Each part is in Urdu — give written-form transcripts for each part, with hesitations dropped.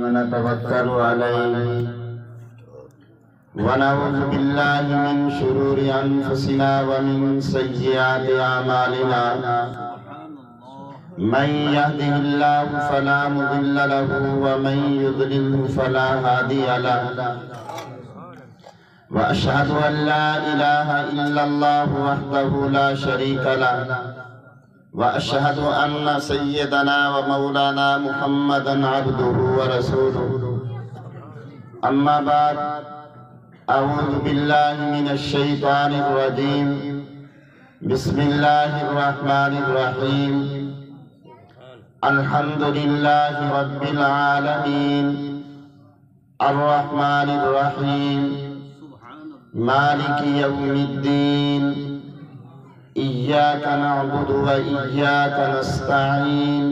ونتوكل عليه ونعوذ بالله من شرور أنفسنا ومن سيئات أعمالنا من يهده الله فلا مضل له ومن يضلل فلا هادي له وأشهد أن لا إله إلا الله وحده لا شريك له وأشهد أن سيدنا ومولانا محمدًا عبده ورسوله أما بعد أعوذ بالله من الشيطان الرجيم بسم الله الرحمن الرحيم الحمد لله رب العالمين الرحمن الرحيم مالك يوم الدين إياك نعبد وإياك نستعين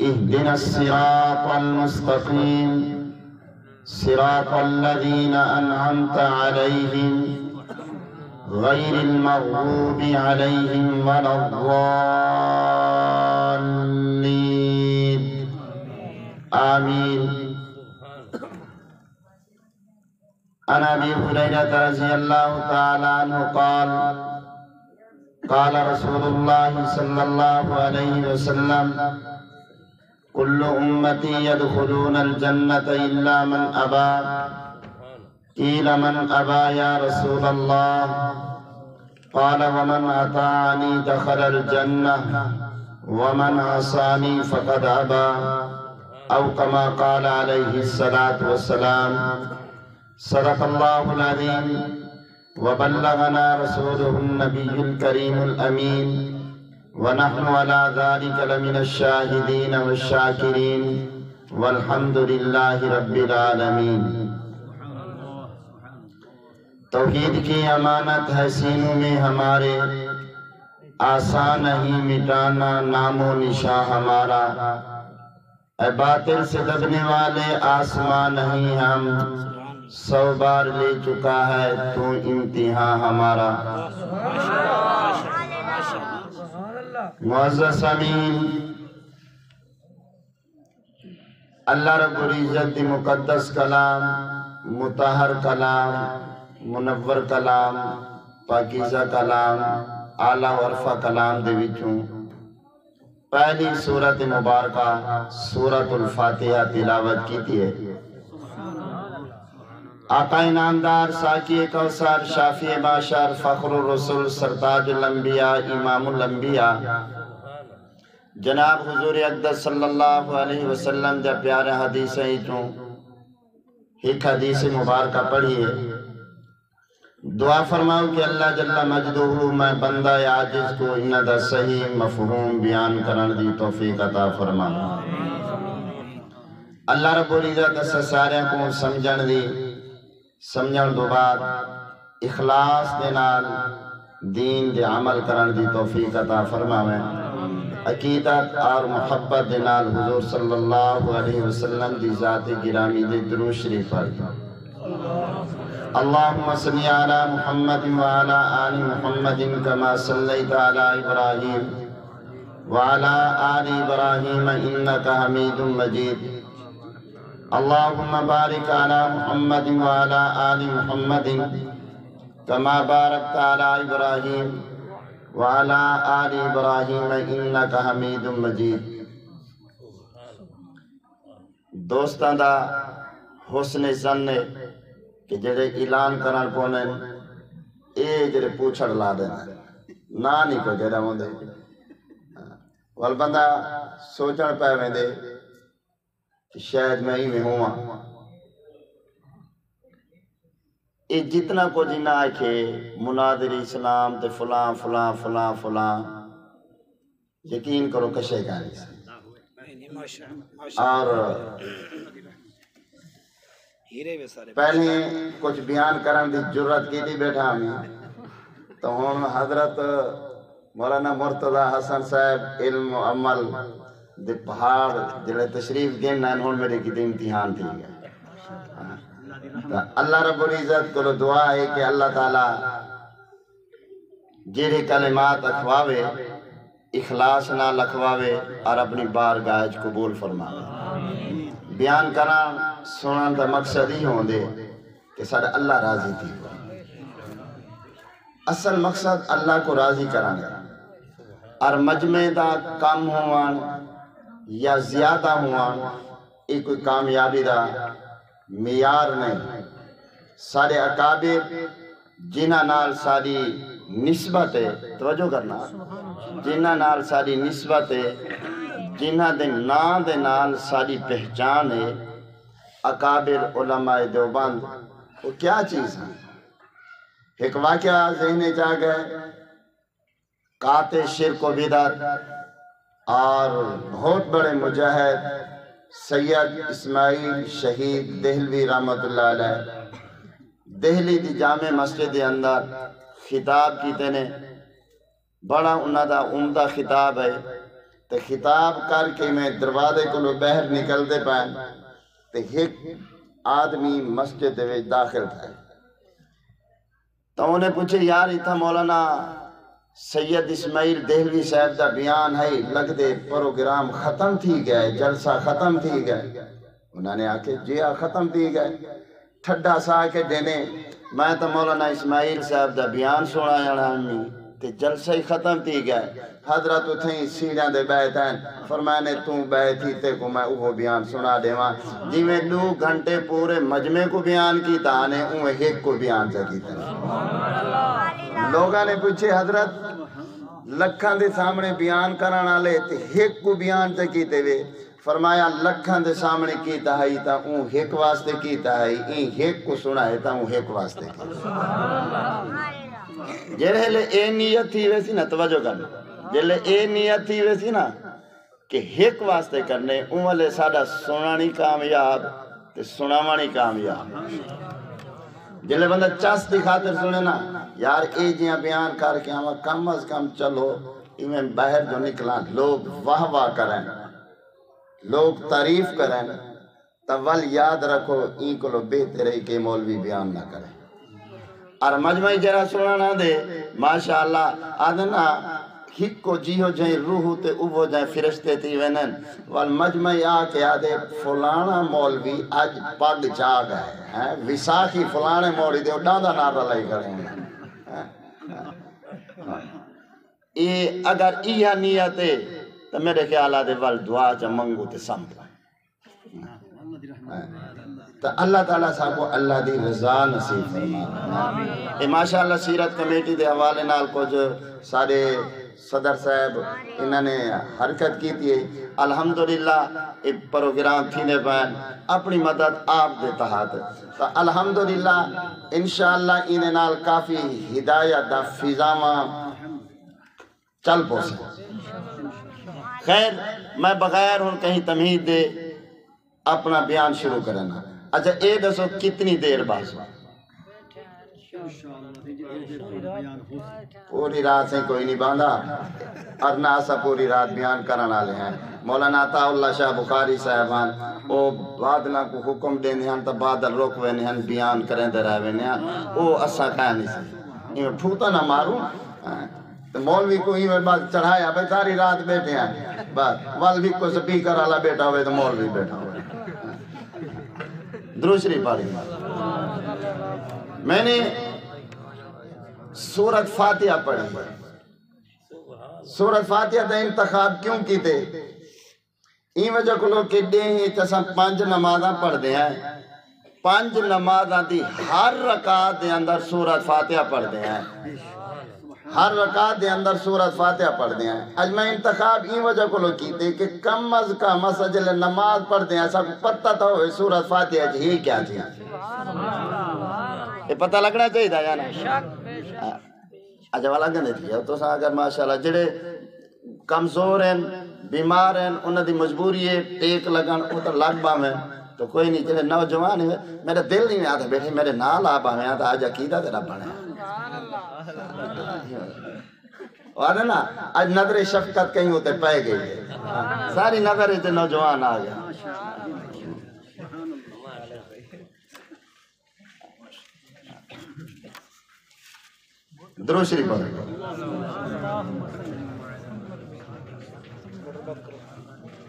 اهدنا الصراط المستقيم صراط الذين أنعمت عليهم غير المغضوب عليهم ولا الضالين آمين. عن أبي هريرة رضي الله تعالى عنه قال قال رسول الله صلى الله عليه وسلم كل أمتي يدخلون الجنة إلا من أبى قيل من أبى يا رسول الله قال ومن أطاعني دخل الجنة ومن عصاني فقد أبى أو كما قال عليه الصلاة والسلام. صدق الله العظيم وبلغنا رسوله النبي الكريم الأمين ونحن على ذلك لمن الشاهدين والشاكرين والحمد لله رب العالمين. توحید کی امانت ہے سینوں میں ہمارے، آسان نہیں مٹانا نام و نشاں ہمارا. اے باطل سے دبنے والے آسمان نہیں ہم، 100 بار لے چکا ہے تو امتحان ہمارا. معزز سامعین، اللہ رب العزت دی مقدس کلام، مطہر کلام، منور کلام، پاکیزہ کلام، اعلیٰ ورفع کلام دے وچوں پہلی سورت مبارکہ سورت الفاتحہ تلاوت کیتی ہے. آقا انعامدار ساقی کوثر شافی باشر فخر الرسول سرتاج الانبیاء امام الانبیاء جناب حضور اقدس صلی اللہ علیہ وسلم دے پیارے حدیثیں چوں ایک حدیث مبارکہ پڑھیے. دعا فرماؤ کہ اللہ جل مجدہ میں بندہ عاجز کو انہ دا صحیح مفہوم بیان کرن دی توفیق عطا فرما. اللہ رب العزت اس سارے کو سمجھن دی، سمجھن دو بعد اخلاص دے نال دین دے عمل کرن دی توفیق عطا فرماویں. عقیدت اور محبت دے نال حضور صلی اللہ علیہ وسلم دی ذات گرامی دے درود شریف پڑھ. اللہم صلی علی محمد وعلی آل محمد کما صلیت علی ابراہیم وعلی آل ابراہیم انکا حمید مجید. اللہم بارک علی محمد وعلی آل محمد کما بارکت علی ابراہیم وعلی آل ابراہیم انکا حمید مجید. دوستان دا حسن زن کہ جڑے اعلان کرن پونے اے جڑے پوچھڑ لا دینا نا نہیں کو جڑا ہوندے والبندہ سوچن پہ ویندے کہ شاید میں ہی میں ہوا. اے جتنا کو جنا ہے کہ مناظر اسلام تے فلاں فلاں فلاں فلاں یقین کرو کشے گانی سے اور پہلے کچھ بیان کرن دی جرات کی تھی بیٹھا ہمیں تو ہم حضرت مولانا مرتضی حسن صاحب علم و عمل دے پہاڑ جڑے تشریف دین انہوں میرے کی دے امتحان تھی گئے. اللہ رب العزت کو دعا ہے کہ اللہ تعالیٰ جیڑے کلمات اکھواوے اخلاص نہ لکھواوے اور اپنی بارگاہ قبول فرماوے. بیان کرنا سنان دا مقصد ہی ہوں دے کہ سارا اللہ راضی تھی اصل مقصد اللہ کو راضی کرانا اور مجمع دا کم ہوان یا زیادہ ہوان ایک کوئی کامیابی دا معیار نہیں سارے اکابر جنہ نال ساری نسبت ہے توجہ کرنا جنہ نال ساری نسبت ہے جنہ دے نام دے نال ساری پہچان ہے اکابر علماء دیوبند وہ کیا چیز ہے ایک واقعہ ذہنے جا گئے قاطع شرک و بدعت اور بہت بڑے مجاہد سید اسماعیل شہید دہلوی رحمت اللہ علیہ دہلی دی جامع مسجد دے اندر خطاب کیتے نے بڑا انہاں دا عمدہ خطاب ہے تو خطاب کر کے میں دروازے کو باہر نکلتے پائیں تو ایک آدمی مسجد دے داخل تھا تو انہیں پوچھے یار اتھا مولانا سید اسماعیل دہلوی صاحب دا بیان ہے لگ دے پروگرام ختم تھی گئے جلسہ ختم تھی گئے انہوں نے آکے جی ختم تھی گئے ٹھڈا سا کے دینے میں تو مولانا اسماعیل صاحب دا بیان سنا جانا ہمیں تے جلسہ ہی ختم تھی گئے حضرت اتھیں سیڑھاں دے بیٹھ ہیں فرمانے تو بیٹھی تے کو میں وہ بیان سنا دے وہاں جی میں 2 گھنٹے پورے مجمع کو بیان کی تانے انہیں ایک کو بیان سکی تھا لوگاں نے پوچھے حضرت لکھاں دے سامنے بیان کرانا لے تے ایک کو بیان سکی تے وے فرمایا لکھاں دے سامنے کیتا ہے تا اون ایک واسطے کیتا ہے این ایک کو سنا ہے تا اون ایک واسطے کیتا جیلے لے اے نیت تھی ویسی نا توجہ کرنا جیلے اے نیت تھی ویسی نا کہ ایک واسطے کرنے اون والے ساڑا سنانی کامیاب تے سناوانی کامیاب جیلے بندہ چاس دی خاطر سنے نا یار اے جیاں بیان کر کے ہمیں کم از کم چلو ایمیں باہر جو نکلا لوگ واہ واہ کریں لوگ تعریف کریں تول یاد رکھو این کو لو بہتر ہے کہ مولوی بیان نہ کریں اور مجمعی جرہ سنا نہ دے ماشاءاللہ آدھنا ہک کو جیہو جائیں روحو تے اوو جائیں فرشتے تھی وینن والمجمعی آکے آدھے فلانا مولوی آج پگ جاگ ہے وساخی فلانے موڑی دے ڈاندہ نارا لئی کریں اگر ایہا نیت ہے تو میرے خیالات وال دعا چا منگو تے سمپا تو اللہ تعالیٰ صاحب کو اللہ دی رضا نصیب فرما ماشاءاللہ سیرت کمیٹی دے حوالے نال کو جو سارے صدر صاحب انہوں نے حرکت کی تھی الحمدللہ ایک پروگرام تھینے پہن اپنی مدد آپ دیتا ہاتھ تو الحمدللہ انشاءاللہ انہیں نال کافی ہدایت دا فضامہ چل پوسے خیر میں بغیر ان کہیں تمہید دے اپنا بیان شروع کرنا اچھا اے دسو کتنی دیر باز ہوا پوری رات سے کوئی نہیں باندھا اور نہ سا پوری رات بیان کرنا لے ہیں مولانا عطا اللہ شاہ بخاری صاحبان او بادلہ کو حکم دینے ہیں تو بادل روکوے ہیں بیان کریں دے رہے ہیں او اسا کہا نہیں سی یہ پھوتا نہ ماروں تو مولوی کو ہی میں بات چڑھایا بھئی ساری رات بیٹھے ہیں بات والوی کو سپیکر والا بیٹھا ہوئے تو مولوی بیٹھا ہوئے دوسری پاڑی میں نے سورت فاتحہ پڑھی سورت فاتحہ دا انتخاب کیوں کی تھے این وجہ کو لوگ کہ دے ہی تسا 5 نمازاں پڑھ دے ہیں 5 نمازاں دی ہر رکعت دے اندر سورت فاتحہ پڑھ دے ہیں ہر رکعت دے اندر سورت فاتحہ پڑھ دے ہیں اج میں انتخاب این وجہ کو لوگ کیتے کہ کم از کم مسجل نماز پڑھ دے ہیں سب پتہ تھا ہوئے سورت فاتحہ ہی کیا تھی یہ پتہ لگنا چاہیے تھا یا نا اچھا والا گندے تھی تو سا اگر ماشاءاللہ جڑے کمزور ہیں بیمار ہیں انہوں دی مجبوری ہے ٹیک لگن اتر لگ با میں تو کوئی نہیں جڑے نوجوان ہیں میرے دل نہیں آتا بیٹھے میرے نال آبا میں آتا آج عقیدہ تیرا بنے اور نا آج نظر شفقت کہیں ہوتے پائے گئی ساری نظر سے نوجوان آ گیا درود شریف پڑھو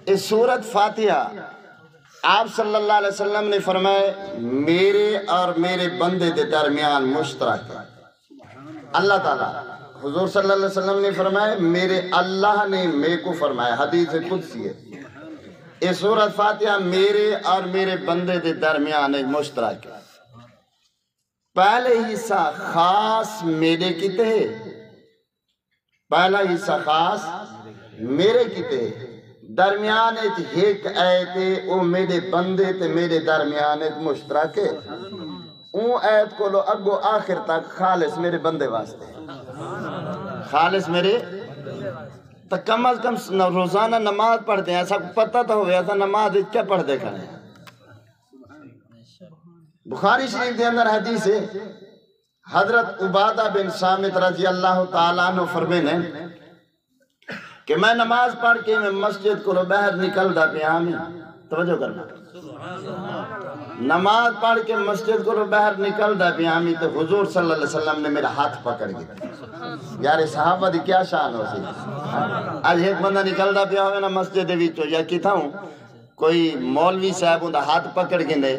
اس سورت فاتحہ آپ صلی اللہ علیہ وسلم نے فرمائے میرے اور میرے بندے کے درمیان مشترک ہے۔ اللہ تعالیٰ حضور صلی اللہ علیہ وسلم نے فرمائے میرے اللہ نے میرے کو فرمایا، حدیث قدسی ہے، یہ سورۃ فاتحہ میرے اور میرے بندے کے درمیان ایک مشترک ہے۔ پہلے حصہ خاص میرے کتے ہے، پہلا حصہ خاص میرے کتے ہے، درمیان ایک آیت او میرے بندے تے میرے درمیان ایک مشترک ہے۔ اون آیت کو لو اگو آخر تک خالص میرے بندے واسطے، خالص میرے تک کم از کم روزانہ نماز پڑھتے ہیں، ایسا پتہ تو ہوئے ایسا نماز کیا پڑھتے کھڑے ہیں۔ بخاری شریف کے اندر حدیث ہے، حضرت عبادہ بن صامت رضی اللہ تعالیٰ عنہ فرمینے کہ میں نماز پڑھ کے میں مسجد کو باہر نکل دا پیا میں، توجہ کرنا، نماز پڑھ کے مسجد کو باہر نکل دا پیا میں تو حضور صلی اللہ علیہ وسلم نے میرا ہاتھ پکڑ گیا۔ یار صحابہ دی کیا شان ہو سی، آج ایک بندہ نکل دا پیا ہوئے نا مسجد ویچو یا کی تھا ہوں کوئی مولوی صاحب دا ہاتھ پکڑ کے دے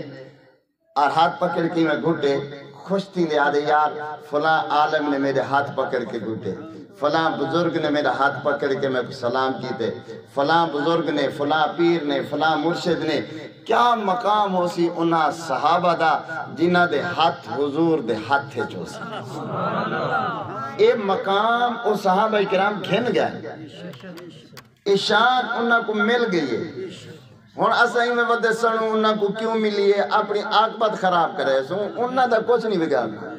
اور ہاتھ پکڑ کے میں گھٹے خوش تھی لے آدھے یار فلاں عالم نے میرے ہاتھ پکڑ کے گھٹے، فلاں بزرگ نے میرا ہاتھ پکڑ کے میں سلام کیتے، فلاں بزرگ نے، فلاں پیر نے، فلاں مرشد نے، کیا مقام ہو سی انہاں صحابہ دا جنہ دے ہاتھ حضور دے ہاتھ تھے جو سی۔ اے مقام او صحابہ کرام گھن گئے، اے شان انہاں کو مل گئی ہے۔ ہون اسائی میں ودے سنوں انہاں کو کیوں ملی ہے، اپنی عاقبت خراب کرے سوں، انہاں دا کچھ نہیں بگاڑنا۔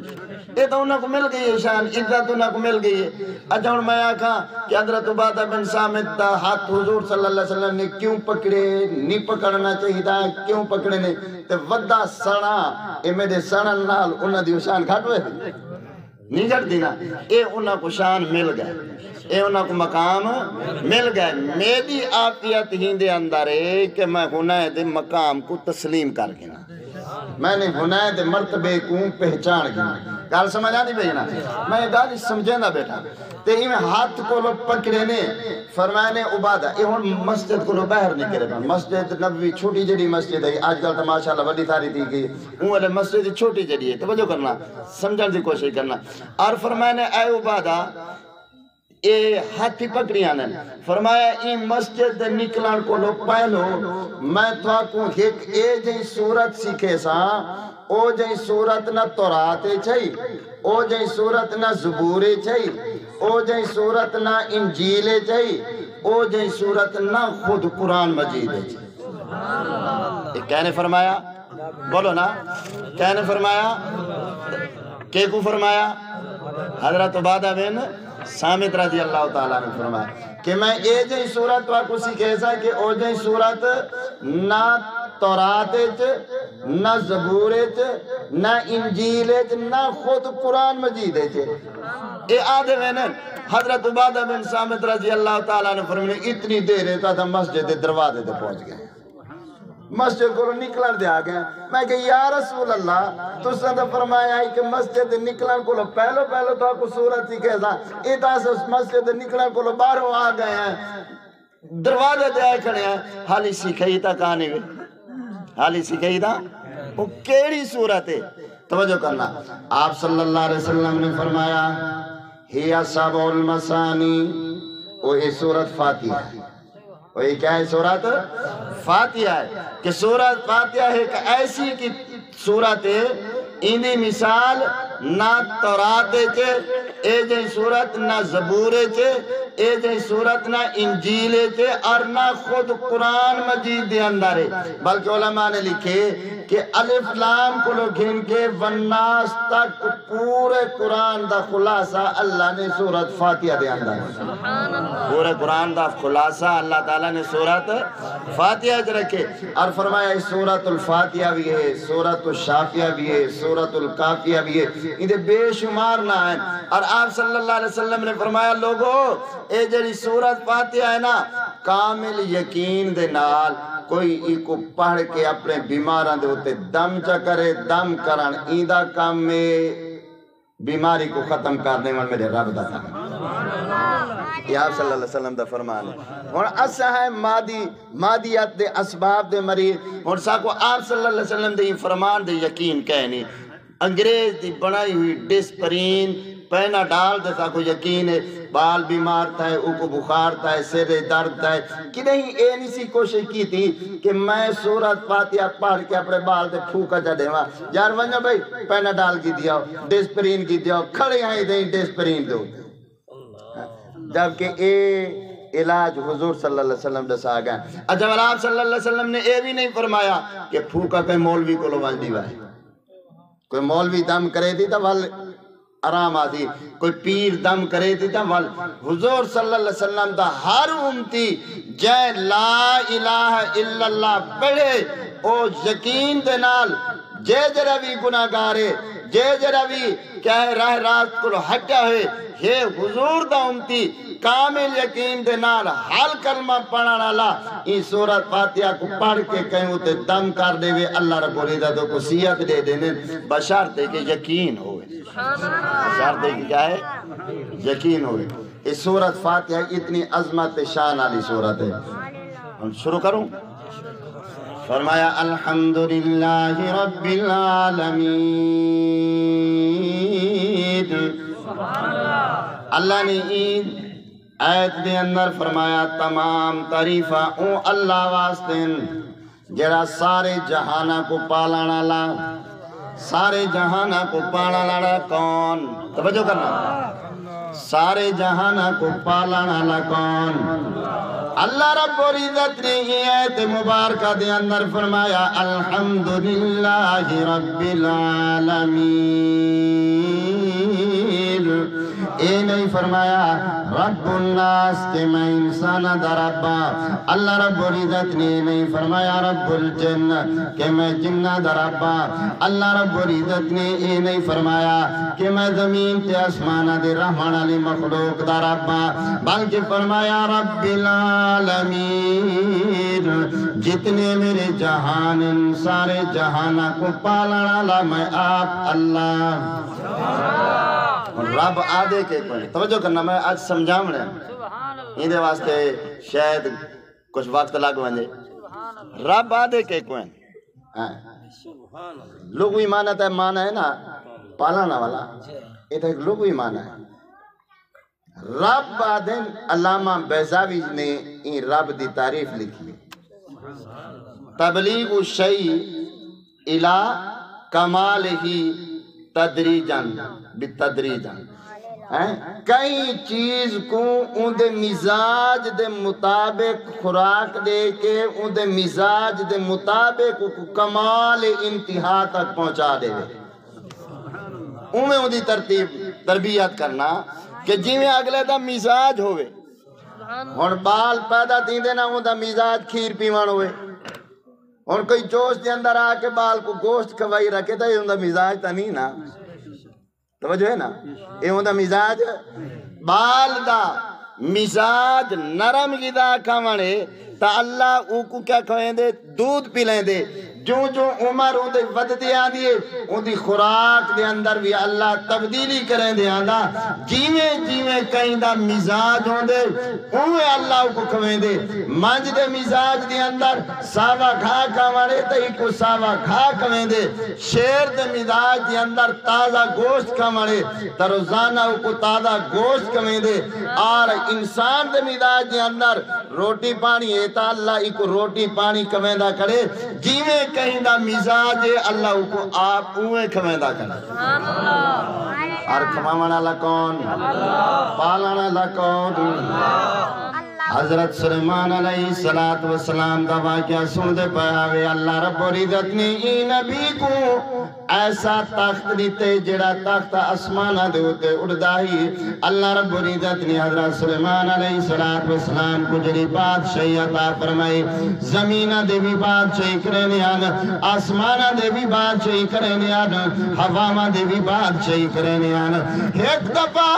یہ تو انہوں کو مل گئی ہے شان، عزت انہوں کو مل گئی ہے۔ اچھا ہوں میں آکھاں کہ حضرت عبادہ بن صامت دا ہاتھ حضور صلی اللہ علیہ وسلم نے کیوں پکڑے، نہیں پکڑنا چاہیے تھا، کیوں پکڑے نے تے ودا سڑا، اے میرے سڑن نال انہوں دی شان گھٹ ہوئے نہیں گھٹ دینا، اے انہوں کو شان مل گئے، اے انہوں کو مقام مل گئے۔ میری آفیت ہی دے اندر ہے کہ میں ہنائے دے مقام کو تسلیم کر گنا، میں نے ہنائے دے مرتبے کو پہچان گنا۔ گال سمجھا نہیں بھئینا، میں گال سمجھیں دا بیٹا تے ہی میں ہاتھ کو لو پکڑے نے فرمائنے عبادہ اے ہون مسجد کو لو باہر نہیں کرے، مسجد نبوی چھوٹی جڑی مسجد ہے، آج کل تو ماشاءاللہ بڑی تھاری تھی گئی، اون والے مسجد چھوٹی جڑی ہے، توجہ کرنا، سمجھن دی کوشش کرنا۔ اور فرمائنے اے عبادہ اے ہاتھی پکڑیاں نے فرمایا ای مسجد نکلان کو لو پہلو میں تو کو ایک اے جئی صورت سیکھے سا، او جئی صورت نہ توراتے چھئی، او جئی صورت نہ زبورے چھئی، او جئی صورت نہ انجیلے چھئی، او جئی صورت نہ خود قرآن مجید چھئی۔ ایک کہنے فرمایا، بولو نا، کہنے فرمایا، کہ کو فرمایا؟ حضرت عبادہ بن صامت رضی اللہ تعالیٰ نے فرمایا کہ میں اے جئی صورت واقع سیکھے سا کہ او جئی صورت نہ توراتے چ، نہ زبورے چ، نہ انجیلے چ، نہ خود قرآن مجید چ۔ اے آدھے میں نے حضرت عبادہ بن صامت رضی اللہ تعالیٰ نے فرمایا اتنی دیر رہتا تھا مسجد دروازے تے پہنچ گئے، مسجد کو نکلن دے آگئے۔ میں کہ یا رسول اللہ تو سندہ فرمایا ہے کہ مسجد نکلن کو پہلو تو آپ کو صورت سکھے سا، ایتا سے مسجد نکلن کو باہروں آگئے ہیں، دروازے دے آئے کھڑے ہیں، حالی سکھائی تا کہانی میں، حالی سکھائی تا وہ کیڑی صورت ہے؟ توجہ کرنا، آپ صلی اللہ علیہ وسلم نے فرمایا ہی سبع المثانی، وہ یہ صورت فاتحہ ہے۔ وہ یہ کیا ہے؟ صورت فاتحہ ہے کہ صورت فاتحہ ہے کہ ایسی کی صورت ہے انہی مثال نہ توراتے چھے، اے جائیں صورت نہ زبورے چھے، اے جائیں صورت نہ انجیلے چھے، اور نہ خود قرآن مجید دے اندر ہے۔ بلکہ علماء نے لکھے کہ الف لام کو لوگ گھن کے والناس تک پورے قرآن دا خلاصہ اللہ نے صورت فاتحہ دے اندر ہے، پورے قرآن دا خلاصہ اللہ تعالیٰ نے صورت فاتحہ جو رکھے، اور فرمایا صورت الفاتحہ بھی ہے، صورت الشافیہ بھی ہے، صورت الکافیہ بھی ہے، انہیں بے شمار نہ ہیں۔ اور آپ صلی اللہ علیہ وسلم نے فرمایا لوگو اے جڑی صورت فاتحہ ہے نا، کامل یقین دے نال کوئی ایک پڑھ کے اپنے بیماران دے ہوتے دم چا کرے، دم کرن ایدہ کام میں بیماری کو ختم کرنے میں میرے رب دا تھا۔ یہ آپ صلی اللہ علیہ وسلم دا فرمان ہے اور اسا ہے مادیات دے اسباب دے مریض اور ساکو آپ صلی اللہ علیہ وسلم دے فرمان دے یقین کہنی انگریز دی بنائی ہوئی ڈسپرین پہنا ڈال دے ساکو یقین ہے بال بیمار تھا ہے اوکو بخار تھا ہے سر درد تھا ہے کہ نہیں اے نہیں سی کوشش کی تھی کہ میں سورت فاتحہ پڑھ کے اپنے بال دے پھوکا جا دے وہاں یار ونجا بھائی پہنا ڈال کی دیا ڈسپرین کی دیا کھڑے آئیں دیں ڈسپرین دو جبکہ اے علاج حضور صلی اللہ علیہ وسلم دسا گئے اچھا آپ صلی اللہ علیہ وسلم نے اے بھی نہیں فرمایا کہ پھوکا کوئی مولوی کو لو وال دیوا ہے کوئی مولوی دم کرے تھی تو وال آرام آتی کوئی پیر دم کرے تھی تو وال حضور صلی اللہ علیہ وسلم دا ہر امتی جے لا الہ الا اللہ پڑھے او یقین دے نال جے جروی گناہ گارے جے جروی کہے راہ راست کو ہٹا ہے یہ حضور دا امتی کامل یقین دے نال حل کلمہ پڑھانا اللہ این سورت فاتحہ کو پڑھ کے کہیں ہوتے دم کر دے وے اللہ رب العزت کو صحت دے دینے بشرط کہ یقین ہوئے بشرط کہ کیا ہے یقین ہوئے اس سورت فاتحہ اتنی عظمت شان والی سورت ہے ہم شروع کروں فرمایا الحمدللہ رب العالمین اللہ نے عید آیت دے اندر فرمایا تمام تعریفہ او اللہ واسطے جڑا سارے جہانہ کو پالانا لا سارے جہانہ کو پالانا کون توجہ کرنا سارے جہانہ کو پالانا لا کون اللہ رب العزت نے یہ آیت مبارکہ دے اندر فرمایا الحمدللہ رب العالمین اے نہیں فرمایا رب الناس کہ میں انسان دا ربا اللہ رب العزت نے نہیں فرمایا رب الجن کہ میں جنہ دا ربا اللہ رب العزت نے یہ نہیں فرمایا کہ میں زمین تے آسمانہ دے رحمان علی مخلوق دا ربا بلکہ فرمایا رب العالمین جتنے میرے جہان سارے جہانہ کو پالنا لا میں آپ اللہ رب آدھے کے کوئی توجہ کرنا میں آج سمجھام رہے ہیں یہ دے واسطے شاید کچھ وقت لگ ونجے رب آدھے کے کوئی لوگوی معنی ہے نا پالانا والا یہ تو ایک لوگوی معنی ہے رب آدھے علامہ بیضاوی نے این رب دی تعریف لکھی تبلیغ الشیء الى کمالہی تدریجاً بالتدریجاً کئی چیز کو ان دے مزاج دے مطابق خوراک دے کے ان دے مزاج دے مطابق کمال انتہا تک پہنچا دے ان دی تربیت کرنا کہ جی میں اگلے دا مزاج ہوئے اور بال پیدا تھی دینا ان دا مزاج کھیر پیوان ہوئے اور کوئی جوش دے اندر آ کے بال کو گوشت کھوائی رکھے تھا یہ ان دا مزاج تا نہیں نا توجہ ہے نا یہ ان دا مزاج بال دا مزاج نرم غذا کھوانے تا اللہ او کو کیا کھوئیں دے دودھ پی لیں دے جو عمر ان دے ودتے آن دیئے ان دی خوراک دے اندر بھی اللہ تبدیلی کریں دے آندا جیویں کہیں دا مزاج ہوں دے انہیں اللہ کو کھویں دے منج دے مزاج دے اندر ساوا کھا کھوانے تا ہی کو ساوا کھا کھویں دے شیر دے مزاج دے اندر تازہ گوشت کھوانے تا روزانہ کو تازہ گوشت کھویں دے اور انسان دے مزاج دے اندر روٹی پانی ہے تا اللہ ہی کو روٹی پانی کھویں دا کرے جیویں کہیں دا مزاج اللہ کو آپ اوے کھویندہ کرنا اور کھمامنا لکون پالنا لکون حضرت سلیمان علیہ السلام دا واقعہ سن دے پہاوے اللہ رب العزت نے ای نبی کو ایسا تخت دیتے جڑا تخت اسمانہ دے ہوتے اڑدا ہی اللہ رب العزت نے حضرت سلیمان علیہ السلام کو جڑی بادشاہی عطا فرمائی زمینہ دے بھی بادشاہی کرنے آن آسمانہ دے بھی بادشاہی کرنے آن حوامہ دے بھی بادشاہی کرنے آن ایک دفعہ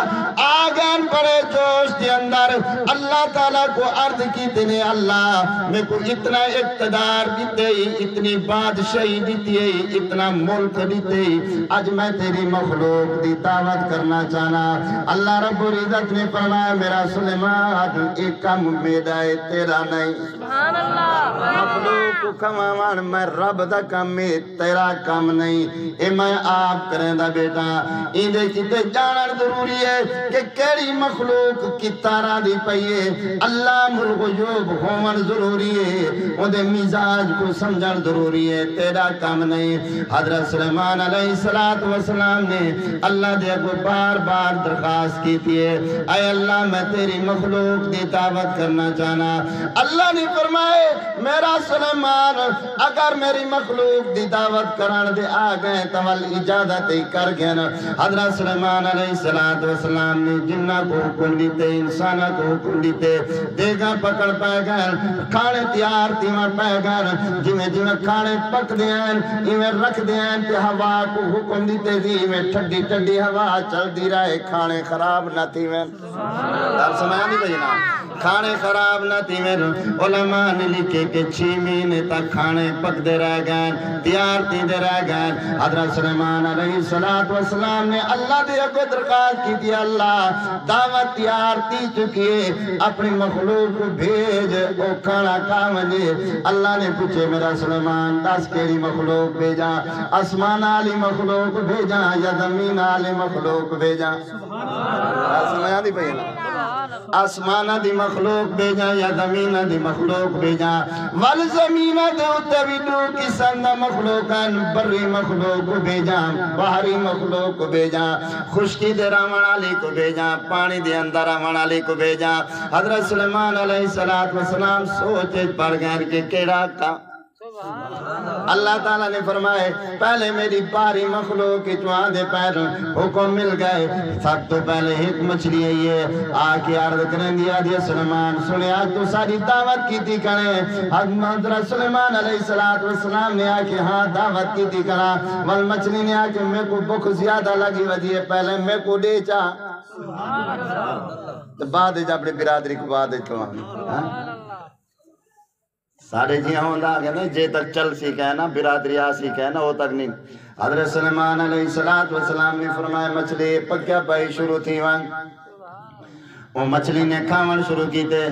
آگان پڑے جوش دے اندر اللہ تعالیٰ کو عرض کی تینے اللہ میں کو اتنا اقتدار دیتے اتنی بادشاہی دیتے اتنا ملک دیتے آج میں تیری مخلوق دی دعوت کرنا چاہنا اللہ رب العزت نے فرمایا میرا سلیمان ایک کم میرا ہے تیرا نہیں سبحان اللہ مخلوق کو کمامان میں رب دا کم میں تیرا کم نہیں اے میں آپ کریں دا بیٹا اندے کتے جانر ضروری ہے کہ کیڑی مخلوق کی تارا دی پئیے اللہ الغیوب ہومن ضروری ہے اندے مزاج کو سمجھن ضروری ہے تیرا کم نہیں حضرت سلیمان علیہ السلام نے اللہ دے کو بار بار درخواست کی تھی اے اللہ میں تیری مخلوق دی دعوت کرنا چاہنا اللہ نے فرمائے میرا سلیمان اگر میری مخلوق دی دعوت کران دے آگئے تول اجازت کر گئے نا حضرت سلیمان علیہ السلام نے جنہ کو حکم دیتے انسانہ کو حکم دیتے دیگا پکڑ پائے گئے کھانے تیار تیمہ پائے گئے جمیں کھانے پک دیں ایمیں رکھ دیں تے ہوا کو حکم دیتے دی میں ٹھڈی ٹھڈی ہوا چل دی رہے کھانے خراب نہ تھی میں آپ سمجھا نہیں بھئی نا کھانے خراب نہ تھی میں علماء نے لکھے کہ 6 مہینے تک کھانے پک دے رہ گئے تیار تھی دے رہ گئے حضرت سلیمان علیہ السلام نے اللہ دے کو درخواست کی تھی اللہ دعوت تیار تھی چکی ہے اپنی مخلوق کو بھیج او کھانا کامنے اللہ نے پوچھے میرا سلیمان 10 کیری مخلوق بھیجا آسمان علی مخلوق بھیجا یا زمین علی مخلوق بھیجا آسمان دی بھیجا آسمان دی مخلوق بھیجا یا زمین دی مخلوق بھیجا والزمین دے اتویدو کسان مخلوقان بری مخلوق بھیجا بحری مخلوق بھیجا خشکی دے رامان علی کو بھیجا پانی دے اندر رامان علی کو بھیجا حضرت سلیمان علیہ السلام سوچے پڑ گئے کہ کیڑا کا اللہ تعالیٰ نے فرمائے پہلے میری باری مخلوق کی چوہاں دے پیر حکم مل گئے سب تو پہلے ایک مچھلی ہے یہ آکے عرض کریں دیا دیا سلیمان سنے آج تو ساری دعوت کی تھی کریں حضرت سلیمان علیہ السلام نے آکے ہاں دعوت کی تھی کرا والمچھلی نے آکے میں کو بخ زیادہ لگی وجہ پہلے میں کو دے چاہ بعد جب اپنے برادری کو بعد چوہاں سارے جی ہوں دا کہ نہیں جے تک چل سی کہنا برادری آسی کہنا وہ تک نہیں حضرت سلیمان علیہ السلام نے فرمایا مچھلی پکیا پائی شروع تھی وہاں وہ مچھلی نے کھاون شروع کی تے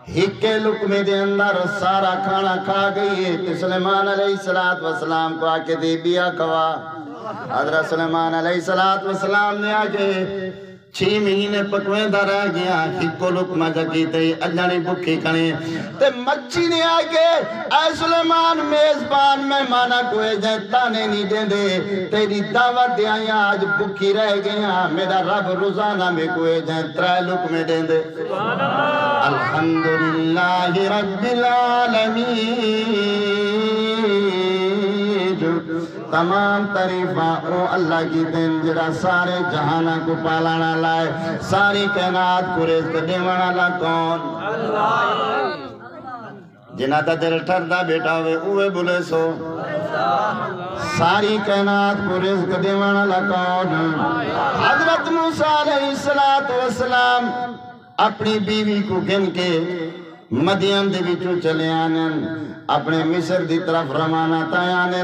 ہکے لکمے دے اندر سارا کھانا کھا گئی ہے سلیمان علیہ السلام کو آکے دے بیا کوا حضرت سلیمان علیہ السلام نے آکے 6 مہینے پکویں دا رہ گیا ہکو لکمہ جگیتے اجانی بکھی کھنے تے مچھی نے آگے اے سلیمان میزبان میں مانا کوئے جائے تانے نہیں دیں دے تیری دعوت دے آئیں آج بکھی رہ گیا میرا رب روزانہ میں کوئے جائے 3 لکمے دیں دے الحمدللہ رب العالمین تمام تعریفاں او اللہ کی دن جڑا سارے جہانہ کو پالانا لائے ساری کائنات کو رزق دیوانا لا کون جنہ تا دل ٹھردا بیٹا ہوئے اوے بولے سو ساری کائنات کو رزق دیوانا لا کون حضرت موسیٰ علیہ السلام اپنی بیوی کو گن کے مدین دے بچو چلے آنے اپنے مصر دی طرف روانہ تایانے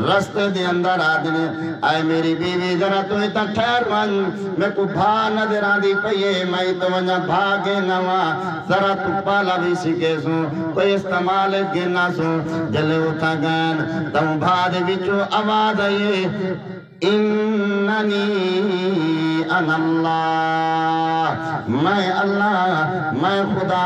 رستے دے اندر آدھنے آئے میری بیوی ذرا تو اتنا ٹھہر ون میں کو بھا نظر آدھی پئیے میں تو ونجا بھاگے نوا ذرا تو پالا بھی سکے سوں کوئی استعمال گنا سوں جلے اٹھا گئن تم بھا دے بچو آواز آئیے اننی انا اللہ میں اللہ میں خدا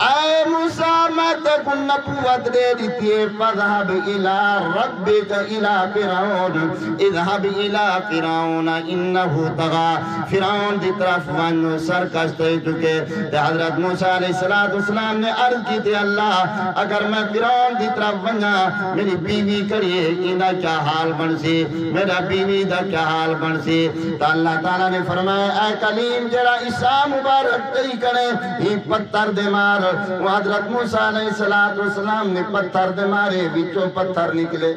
اے موسیٰ میں تکن نبوت دے دیتی ہے فَذْهَبْ إِلَىٰ رَبِّكَ إِلَىٰ فِرْعَوْنَ اِذْهَبْ إِلَىٰ فِرْعَوْنَ إِنَّهُ طَغَىٰ فرعون دی طرف ونو سرکش دے چکے تے حضرت موسیٰ علیہ السلام نے عرض کی تھی اللہ اگر میں فرعون دی طرف ونجا میری بیوی کریے انہا کیا حال بن سی میرا بیوی دا کیا حال بن سی تو اللہ تعالیٰ نے فرمایا اے کلیم جرا عیسیٰ مبارک کئی کرے ہی پتر دے مار وہ حضرت موسیٰ علیہ علیہ السلام نے پتھر دے مارے بچوں پتھر نکلے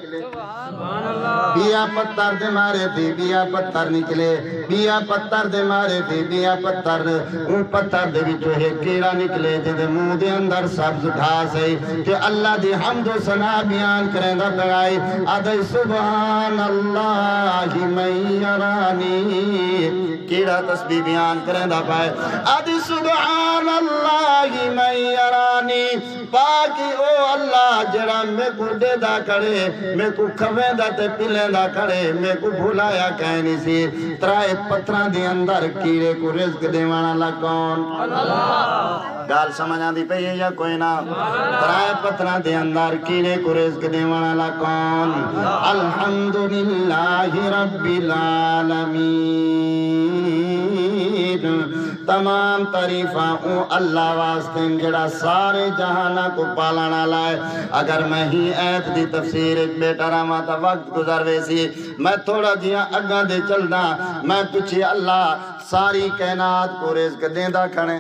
بیا پتھر دے مارے تھی بیا پتھر نکلے بیا پتھر دے مارے تھی بیا پتھر ان پتھر دے بچوں ایک کیڑا نکلے جدے منہ دے اندر سبز گھاس ہے کہ اللہ دی حمد و ثنا بیان کریں گا بگائی ادھے سبحان اللہ من یرانی کیڑا تسبیح بیان کریں دا پائے ادھے سبحان اللہ من یرانی پاکی او اللہ جڑا میں کو دے دا کرے میں کو کھویں دا تے پلیں دا کرے میں کو بھولایا کہنی سی ترائے پتھران دی اندر کیڑے کو رزق دیوانا لکون گال سمجھ آدھی پہ یا کوئی نہ ترائے پتھران دی اندر کیڑے کو رزق دیوانا لکون الحمدللہ رب العالمین تمام تعریفاں او اللہ واسطے جڑا سارے جہانہ کو پالانا لائے اگر میں ہی ایت دی تفسیر ایک بیٹا راما تا وقت گزر ویسی میں تھوڑا جیاں اگاں دے چلنا میں پچھے اللہ ساری کائنات کو رزق دیندہ کھڑے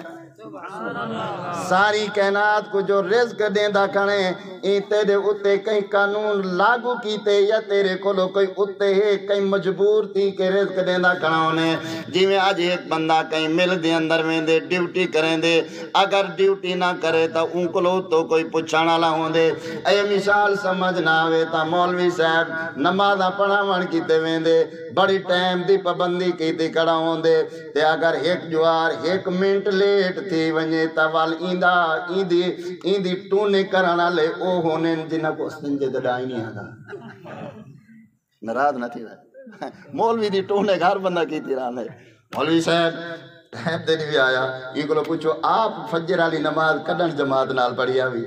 ساری کائنات کو جو رزق دیندہ کھڑے این تیرے اتے کئی قانون لاگو کیتے یا تیرے کولو کوئی اتے ہے کئی مجبور تھی کہ رزق دیندہ کھڑا ہونے جی میں آج ایک بندہ کئی مل دے اندر میں دے ڈیوٹی کریں دے اگر ڈیوٹی نہ کرے تا ان کولو تو کوئی پچھانا لہ ہوں دے اے مثال سمجھ نہ آوے تا مولوی صاحب نمازہ پڑھاون کیتے ویں دے بڑی ٹائم دی پابندی کیتے کھڑا ہوں دے تے اگر ایک جوار ایک منٹ لیٹ تھی ونجے تا وال ایندی ٹونے کرانا لے او ہونے جنہ کو سنجے دڑائی نہیں آگا نراض نہ تھی رہا مولوی دی ٹونے گھر بندہ کی تھی رہا ہے مولوی صاحب ٹائم دے نہیں بھی آیا یہ کو پوچھو آپ فجر علی نماز کڈن جماعت نال پڑھی آوی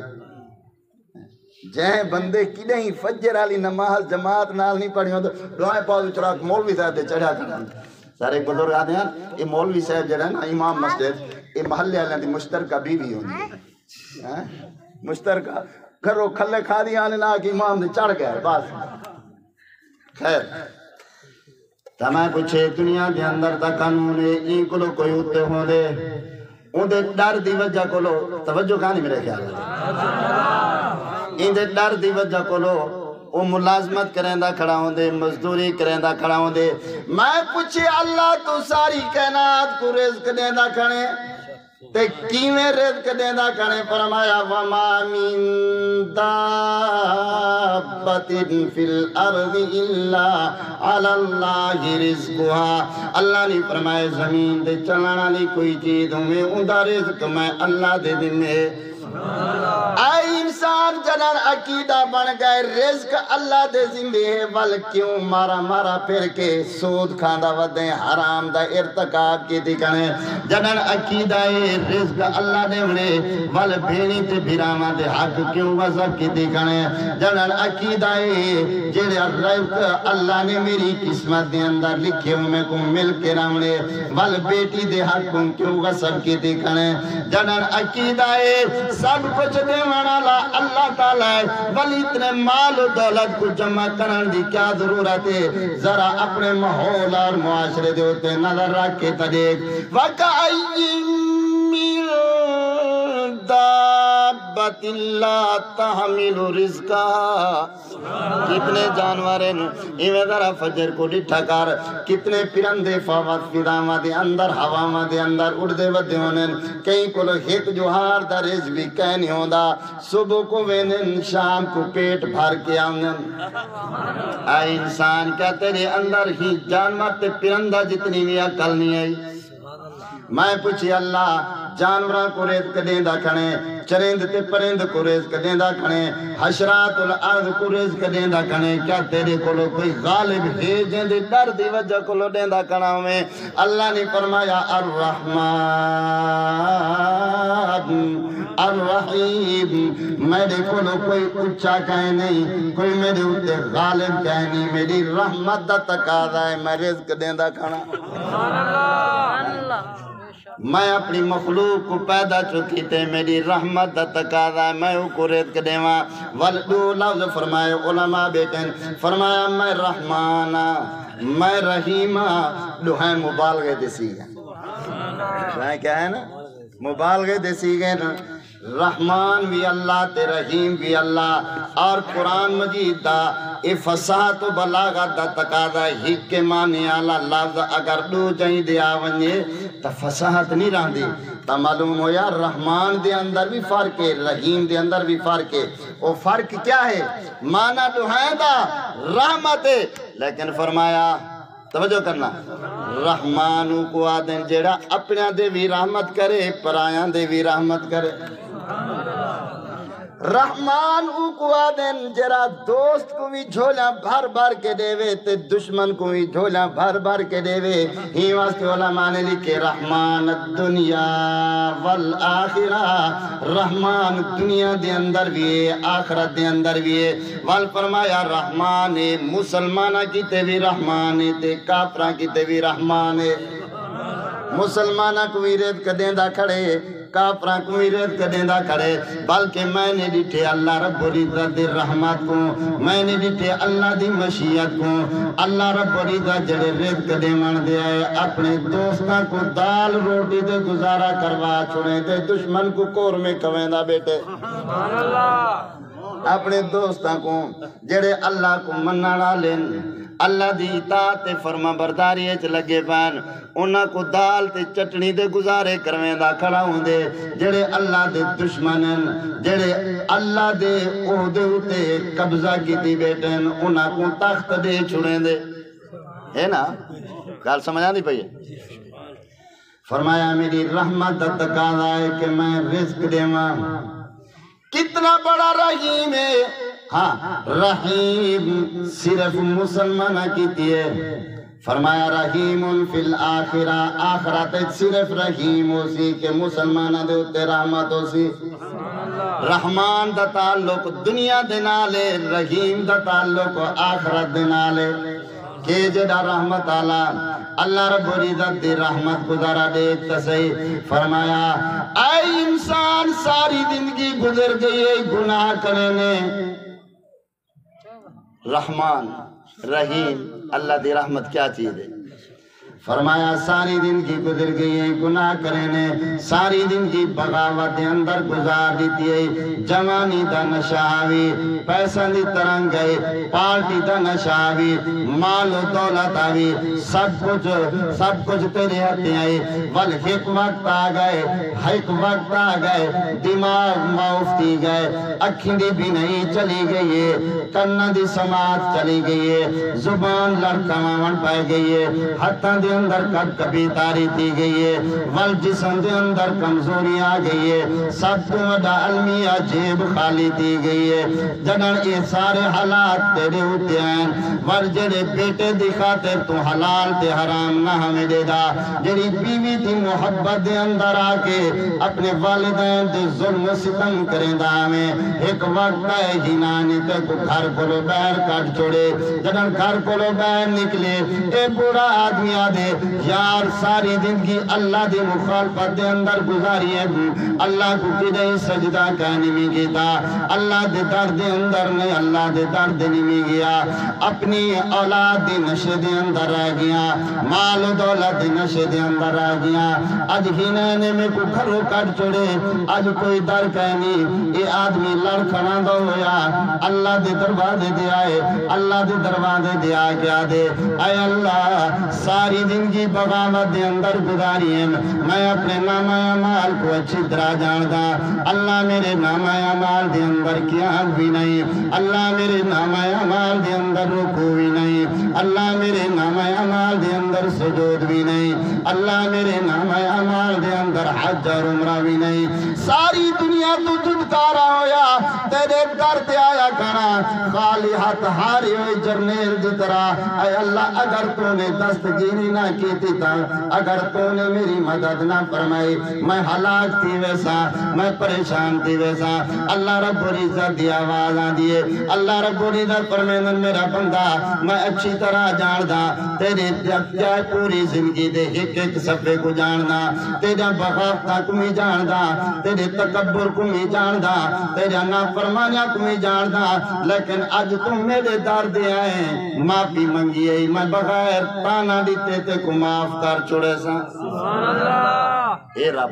جہیں بندے کدیں ہی فجر علی نماز جماعت نال نہیں پڑھی ہوں تو دعائیں پاؤں چراک مولوی صاحب دے چڑھا کرنا سارے بزرگ آتے ہیں یہ مولوی صاحب جڑا نا امام مسجد یہ محلے والے دی مشترکہ بیوی ہوندی مشترکہ گھرو کھلے کھا دی آنے نا کہ امام نے چڑھ گئے بس خیر تمہیں پوچھے دنیا دے اندر تا قانون ہے این کلو کوئی ہوتے ہوں دے ان دے ڈر دی وجہ کلو توجہ کہانی میرے خیال ہے ان دے ڈر دی وجہ کلو وہ ملازمت کریں دا کھڑا ہوں دے مزدوری کریں دا کھڑا ہوں دے میں پوچھے اللہ تو ساری کائنات کو رزق دیں دا کھڑے تے کیویں رزق دیں دا کھڑے فرمایا وَمَا مِن دَابَّةٍ فِي الْأَرْضِ إِلَّا عَلَى اللَّهِ رِزْقُهَا اللہ نے فرمایا زمین دے چلانا لی کوئی چیز ہوئے اندھا رزق میں اللہ دے دن میں اے انسان جنر عقیدہ بن گئے رزق اللہ دے زندے ہے ول کیوں مارا پھر کے سود کھاندہ ودیں حرام دا ارتکاب کی دکھنے جنر عقیدہ ہے رزق اللہ دے ملے ول بھیڑی تے بھیراما دے حق کیوں وزب کی دکھنے جنر عقیدہ ہے جیرے رزق اللہ نے میری قسمت دے اندر لکھے میں کو مل کے راملے ول بیٹی دے حق کیوں وزب کی دکھنے جنر عقیدہ ہے سب کچھ دے والا اللہ تعالیٰ ہے ولی اتنے مال و دولت کو جمع کرن دی کیا ضرورت ہے ذرا اپنے ماحول اور معاشرے دے ہوتے نظر رکھ کے تدیک وَكَأَيٍّ مِّن دَابَّةٍ لَا تَحْمِلُ رِزْقَهَا کتنے جانوریں ایویں ذرا فجر کو ڈٹھا کر کتنے پرندے فاوت فضاواں دے اندر ہواواں دے اندر اڑدے ودے ہونن کئی کولو ایک جوہار دا رزق بھی کہہ نہیں ہوندا صبح کو وینن شام کو پیٹ بھر کے آونن اے انسان کیا تیرے اندر ہی جانور تے پرندہ جتنی بھی عقل نہیں آئی میں پوچھی اللہ جانوراں کو رزق دیندہ کھڑے چرند تے پرند کو رزق دیندہ کھڑے حشرات الارض کو رزق دیندہ کھڑے کیا تیرے کولو کوئی غالب ہے جن دے ڈر دی وجہ کولو دیندہ کھڑا ہوئے اللہ نے فرمایا الرحمن الرحیم میرے کولو کوئی اچھا کہے نہیں کوئی میرے اتے غالب کہے نہیں میری رحمت دا تقاضا ہے میں رزق دیندہ کھڑا میں اپنی مخلوق کو پیدا چکی تے میری رحمت دا تقاضا ہے میں کو رزق دیواں ولدو لفظ فرمائے علماء بیٹن فرمایا میں رحمانا میں رحیمہ دوہائیں مبالغے دیسی گئے کیا ہے نا مبالغے دیسی گئے نا رحمان بھی اللہ تے رحیم بھی اللہ۔ اور قرآن مجید دا اے فصاحت و بلاغت دا تقاضا ہک کے معنی آلا لفظ اگر دو جائیں دیا ونجے تا فصاحت نہیں رہن دی، تا معلوم ہو یا رحمان دے اندر بھی فرق ہے، رحیم دے اندر بھی فرق ہے۔ وہ فرق کیا ہے؟ معنی دہائیں دا رحمت ہے، لیکن فرمایا توجہ کرنا، رحمانو کو آدن جیڑا اپنے دے بھی رحمت کرے پرایاں دے بھی رحمت کرے۔ رحمان او کو آدن جرا دوست کو بھی جھولا بھر بھر کے دے وے تے دشمن کو بھی جھولا بھر بھر کے دے وے۔ ہی واسطے علماء نے لکھے رحمان الدنیا والآخرہ، رحمان دنیا دے اندر بھی ہے آخرت دے اندر بھی ہے۔ وال فرمایا رحمان مسلمانہ کی تے بھی رحمان تے کافرہ کی تے بھی رحمان۔ مسلمانہ کو بھی رید کدیندہ کھڑے، کافران کو میرے کدیندہ کرے، بلکہ میں نے ڈٹھے اللہ رب العزت دی رحمت کو، میں نے ڈٹھے اللہ دی مشیت کو۔ اللہ رب العزت جڑے رزق دے من دے آئے، اپنے دوستاں کو دال روٹی دے گزارا کروا چھوڑیں دے، دشمن کو کور میں کویندہ بیٹے۔ اپنے دوستاں کو جڑے اللہ کو مننا لین، اللہ دی اطاعت فرما برداری اچ لگے پین، انہاں کو دال تے چٹنی دے گزارے کرویندہ کھڑا ہوں دے۔ جڑے اللہ دے دشمنن، جڑے اللہ دے عہدے ہوتے قبضہ کیتی بیٹھن، انہاں کو تخت دے چھڑیں دے۔ ہے نا؟ گال سمجھا نہیں پئی؟ فرمایا میری رحمت دا تقاضا ہے کہ میں رزق دیواں۔ کتنا بڑا رحیم ہے، ہاں رحیم صرف مسلمانہ کیتی ہے۔ فرمایا رحیم فی الآخرہ، آخرت صرف رحیم ہو سی کہ مسلمانہ دے اتے رحمت ہو سی۔ رحمان دا تعلق دنیا دے نالے، رحیم دا تعلق آخرت دے نالے۔ کہ جڑا رحمت اللہ رب العزت دی رحمت گزارا دیکھتا صحیح۔ فرمایا اے انسان ساری زندگی گزر گئی ہے گناہ کرنے، رحمان رحیم اللہ دی رحمت کیا چیز ہے؟ فرمایا ساری زندگی گزر گئی ہے گناہ کرنے، ساری زندگی بغاوت اندر گزار دیتی ہے، جوانی دا نشاوی، پیسہ دی ترنگ گئے، پارٹی دا نشاوی، مال و دولت آوی، سب کچھ تیرے ہاتھیں آئی۔ ول ایک وقت آ گئے، ایک وقت آ گئے، دماغ مفتی گئے، اکھیں دی بھی نہیں چلی گئی ہے، کنہ دی سماعت چلی گئی ہے، زبان لڑکاون پائے گئی ہے، ہاتھاں دے اندر کبھی تاری دی گئی ہے، ول جسم دے اندر کمزوری آ گئی ہے، سب کو وڈا علمیہ جیب خالی دی گئی ہے۔ جنن یہ سارے حالات تیرے ہوتے ہیں، ور جڑے بیٹے دکھاتے تو حلال تے حرام نہ ہمیں دے دا، جڑی بیوی دی محبت دے اندر آ کے اپنے والدین دے ظلم و ستم کریں دا ہمیں، ایک وقت ہے ہنانی تے کو گھر کولو بیر کٹ چھوڑے۔ جنن گھر کولو بیر نکلے، اے بڑا آدمی آدھے یار ساری زندگی اللہ دی مخالفت دے اندر گزاری ہے، اللہ کو کدے سجدہ کہنے میں گیتا، اللہ دے درد دے اندر نہیں، اللہ دے درد نہیں میں گیا، اپنی اولاد دے نشے دے اندر رہ گیا، مال و دولت دے نشے دے اندر رہ گیا۔ آج ہی نینے میں کو گھروں کٹ چھوڑے، آج کوئی در کہنی، یہ آدمی لڑکھنا دو ہویا، اللہ دے دروازے دے آئے، اللہ دے دروازے دے آئے کیا دے، اے اللہ ساری زندگی بغاوت دے اندر گزاری ہے، میں اپنے نامہ اعمال کو اچھی طرح جانتا، اللہ میرے نامہ اعمال دے اندر کیا بھی نہیں، اللہ میرے نامہ اعمال دے اندر رکوع بھی نہیں، اللہ میرے نامہ اعمال دے اندر سجود بھی نہیں، اللہ میرے نامہ اعمال دے اندر حج اور عمرہ بھی نہیں۔ ساری دنیا تو دھتکارا ہویا، تیرے در تے آیا کھانا، خالی ہاتھ ہاری ہوئی جرنیل دی طرح، اے اللہ اگر تو نے دستگیری نہ کیتی تھا، اگر تو نے میری مدد نہ فرمائی، میں ہلاک تھی ویسا، میں پریشان تھی ویسا۔ اللہ رب العزت دی آواز آدھیے، اللہ رب العزت فرمینن میرا بندہ میں اچھی طرح جاندہ، تیرے جائے پوری زندگی دے ایک ایک صفحے کو جاندہ، تیرا بغاوتہ کو بھی جاندہ، تیرے تکبر کو بھی جاندہ، تیرا نافرمانیہ کو بھی جاندہ، لیکن آج تم میرے در دے آئے، معافی منگی ہے، میں بغیر تانا دیتے تے کو معاف کر چھوڑے سا۔ اے رب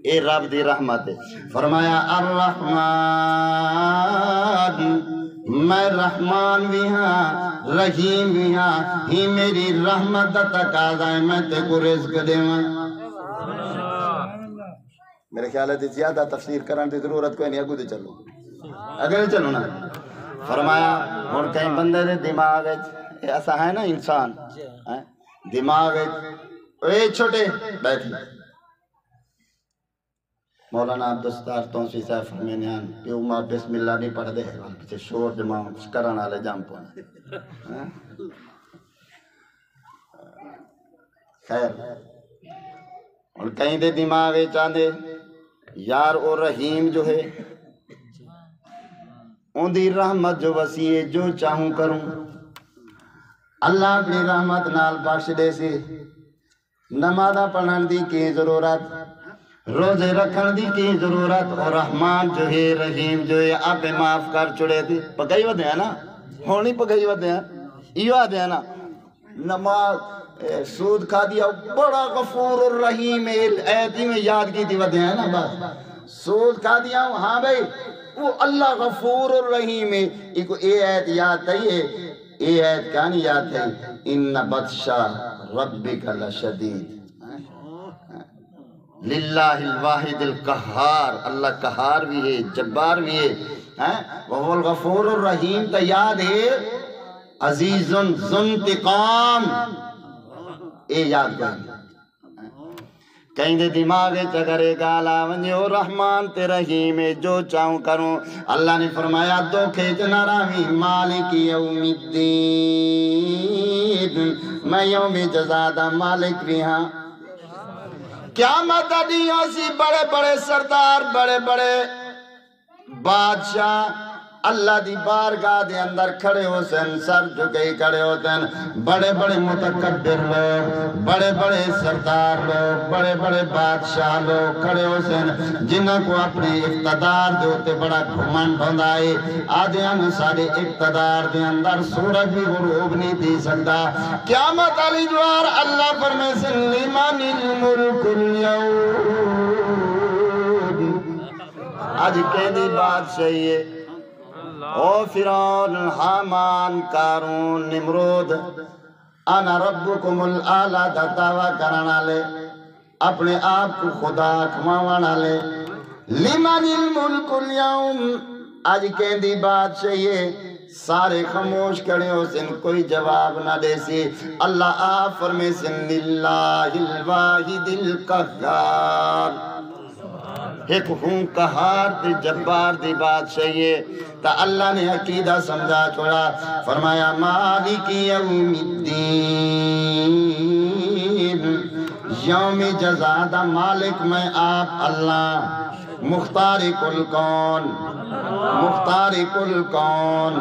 اے رب دی رحمت ہے۔ فرمایا الرحمن، میں رحمان بھی ہاں رحیم بھی ہاں، ہی میری رحمت دا تقاضا ہے میں تے کو رزق دیواں۔ میرے خیال ہے زیادہ تفسیر کرن دی ضرورت کوئی نہیں، اگو دے چلو اگر چلو نا۔ فرمایا ہن کئی بندے دے دماغ ایسا ہے نا انسان دماغ اے چھوٹے بیٹھی مولانا عبدالستار توسی صاحب فرمینیان پیو ماں بسم اللہ نہیں پڑھ دے پیچھے شور جماؤں کرن والے جام پونے خیر اور کہیں دے دماغ چاندے یار او رحیم جو ہے ان دی رحمت جو وسیع ہے جو چاہوں کروں اللہ اپنی رحمت نال بخش دے سی۔ نمازہ پڑھن دی کی ضرورت، روزے رکھن دی کی ضرورت، اور رحمان جو ہے رحیم جو ہے آپ معاف کر چڑے تھی پکائی ودے ہیں نا ہونی پکائی ودے ہیں ایو آدھے ہیں نا نماز سود کھا دیا بڑا غفور الرحیم ایتی میں یاد کی تھی ودے ہیں نا بس سود کھا دیا ہاں بھئی وہ اللہ غفور الرحیم ہے ایک اے ایت یاد تھی اے ایت کیا نہیں یاد تھی ان بطشا ربک لشدید للہ الواحد القہار، اللہ قہار بھی ہے جبار بھی ہے وہ الغفور الرحیم تا یاد ہے عزیز ذو انتقام اے یاد کریں کہیں دے دماغ چگرے گالا ونجے او رحمان تے رحیم جو چاہوں کروں۔ اللہ نے فرمایا دو کھیچ نرامی مالک یوم الدین، میں یوم جزا دا مالک بھی ہاں۔ قیامت دیوں سی بڑے بڑے سردار بڑے بڑے بادشاہ اللہ دی بارگاہ دے اندر کھڑے ہو سن سر جھکے کھڑے ہوتے ہیں بڑے بڑے متکبر لوگ بڑے بڑے سردار لوگ بڑے بڑے بادشاہ لوگ کھڑے ہو سن جنہاں کو اپنے اقتدار دے ہوتے بڑا گھمنڈ ہوندہ ہے آدھیاں سارے اقتدار دے اندر سورج بھی غروب نہیں دی سکتا۔ قیامت علی جوار اللہ فرمائے سن لمن الملک اليوم، آج کہنی بات صحیح ہے او فرعون حامان کارون نمرود انا ربکم الاعلی دا دعویٰ کرنا لے اپنے آپ کو خدا کھماوانا لے لمن الملک اليوم آج کہندی بات چاہیے سارے خاموش کھڑے ہو سن کوئی جواب نہ دے سی اللہ آپ فرمے سن للہ الواحد القہار ایک ہوں قہار دی جبار دی بات چاہیے تا اللہ نے عقیدہ سمجھا چھوڑا فرمایا مالک یوم الدین یوم جزا دا مالک میں آپ اللہ مختار کل کون مختار کل کون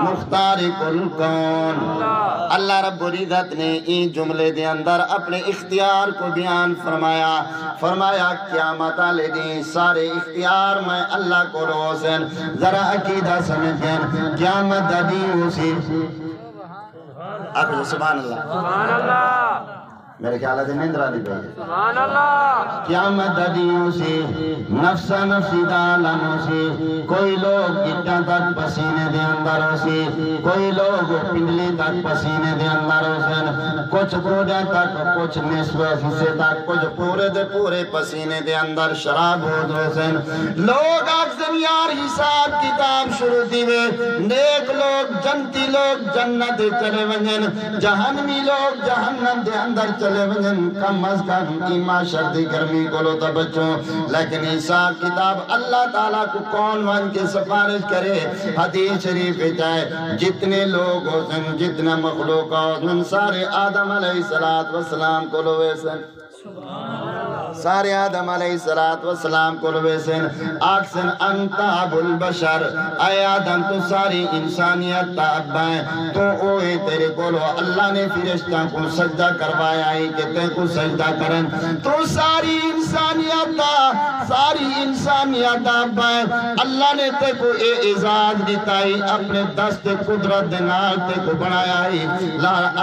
مختار کل کون۔ اللہ رب العزت نے این جملے دے اندر اپنے اختیار کو بیان فرمایا فرمایا قیامت والے دن سارے اختیار میں اللہ کو روزن ذرا عقیدہ سمجھیں قیامت دن اسی اکھو سبحان اللہ سبحان اللہ میرے خیال ہے نندرہ نہیں پہلے سبحان اللہ قیامت دیوں سے نفسا نفسی دالانوں سے کوئی لوگ گٹا تک پسینے دے اندر ہو سے کوئی لوگ پنڈلی تک پسینے دے اندر ہو سے کچھ گوڑا تک کچھ نصف حصے تک کچھ پورے دے پورے پسینے دے اندر شراب ہو دو سے لوگ اکثر یار حساب کتاب شروع دیوے نیک لوگ جنتی لوگ جنت چلے ونجن جہنمی لوگ جہنم دے اندر چلے ونجن کم از کم ایمہ شردی گرمی کو لو تا بچوں لیکن حساب کتاب اللہ تعالیٰ کو کون ون کے سفارش کرے حدیث شریف جائے جتنے لوگ ہو سن جتنا مخلوق ہو سن سارے آدم علیہ السلام کو لو ویسن سارے آدم علیہ السلام کو لویسن آکسن انتا ابو البشر اے آدم تو ساری انسانیت تابائیں تو اوے تیرے کولو اللہ نے فرشتہ کو سجدہ کروایا ہے کہ تے کو سجدہ کرن تو ساری انسانیت تابائیں اللہ نے تے کو اعزاز دیتائی اپنے دست قدرت دنال تے کو بنایا ہے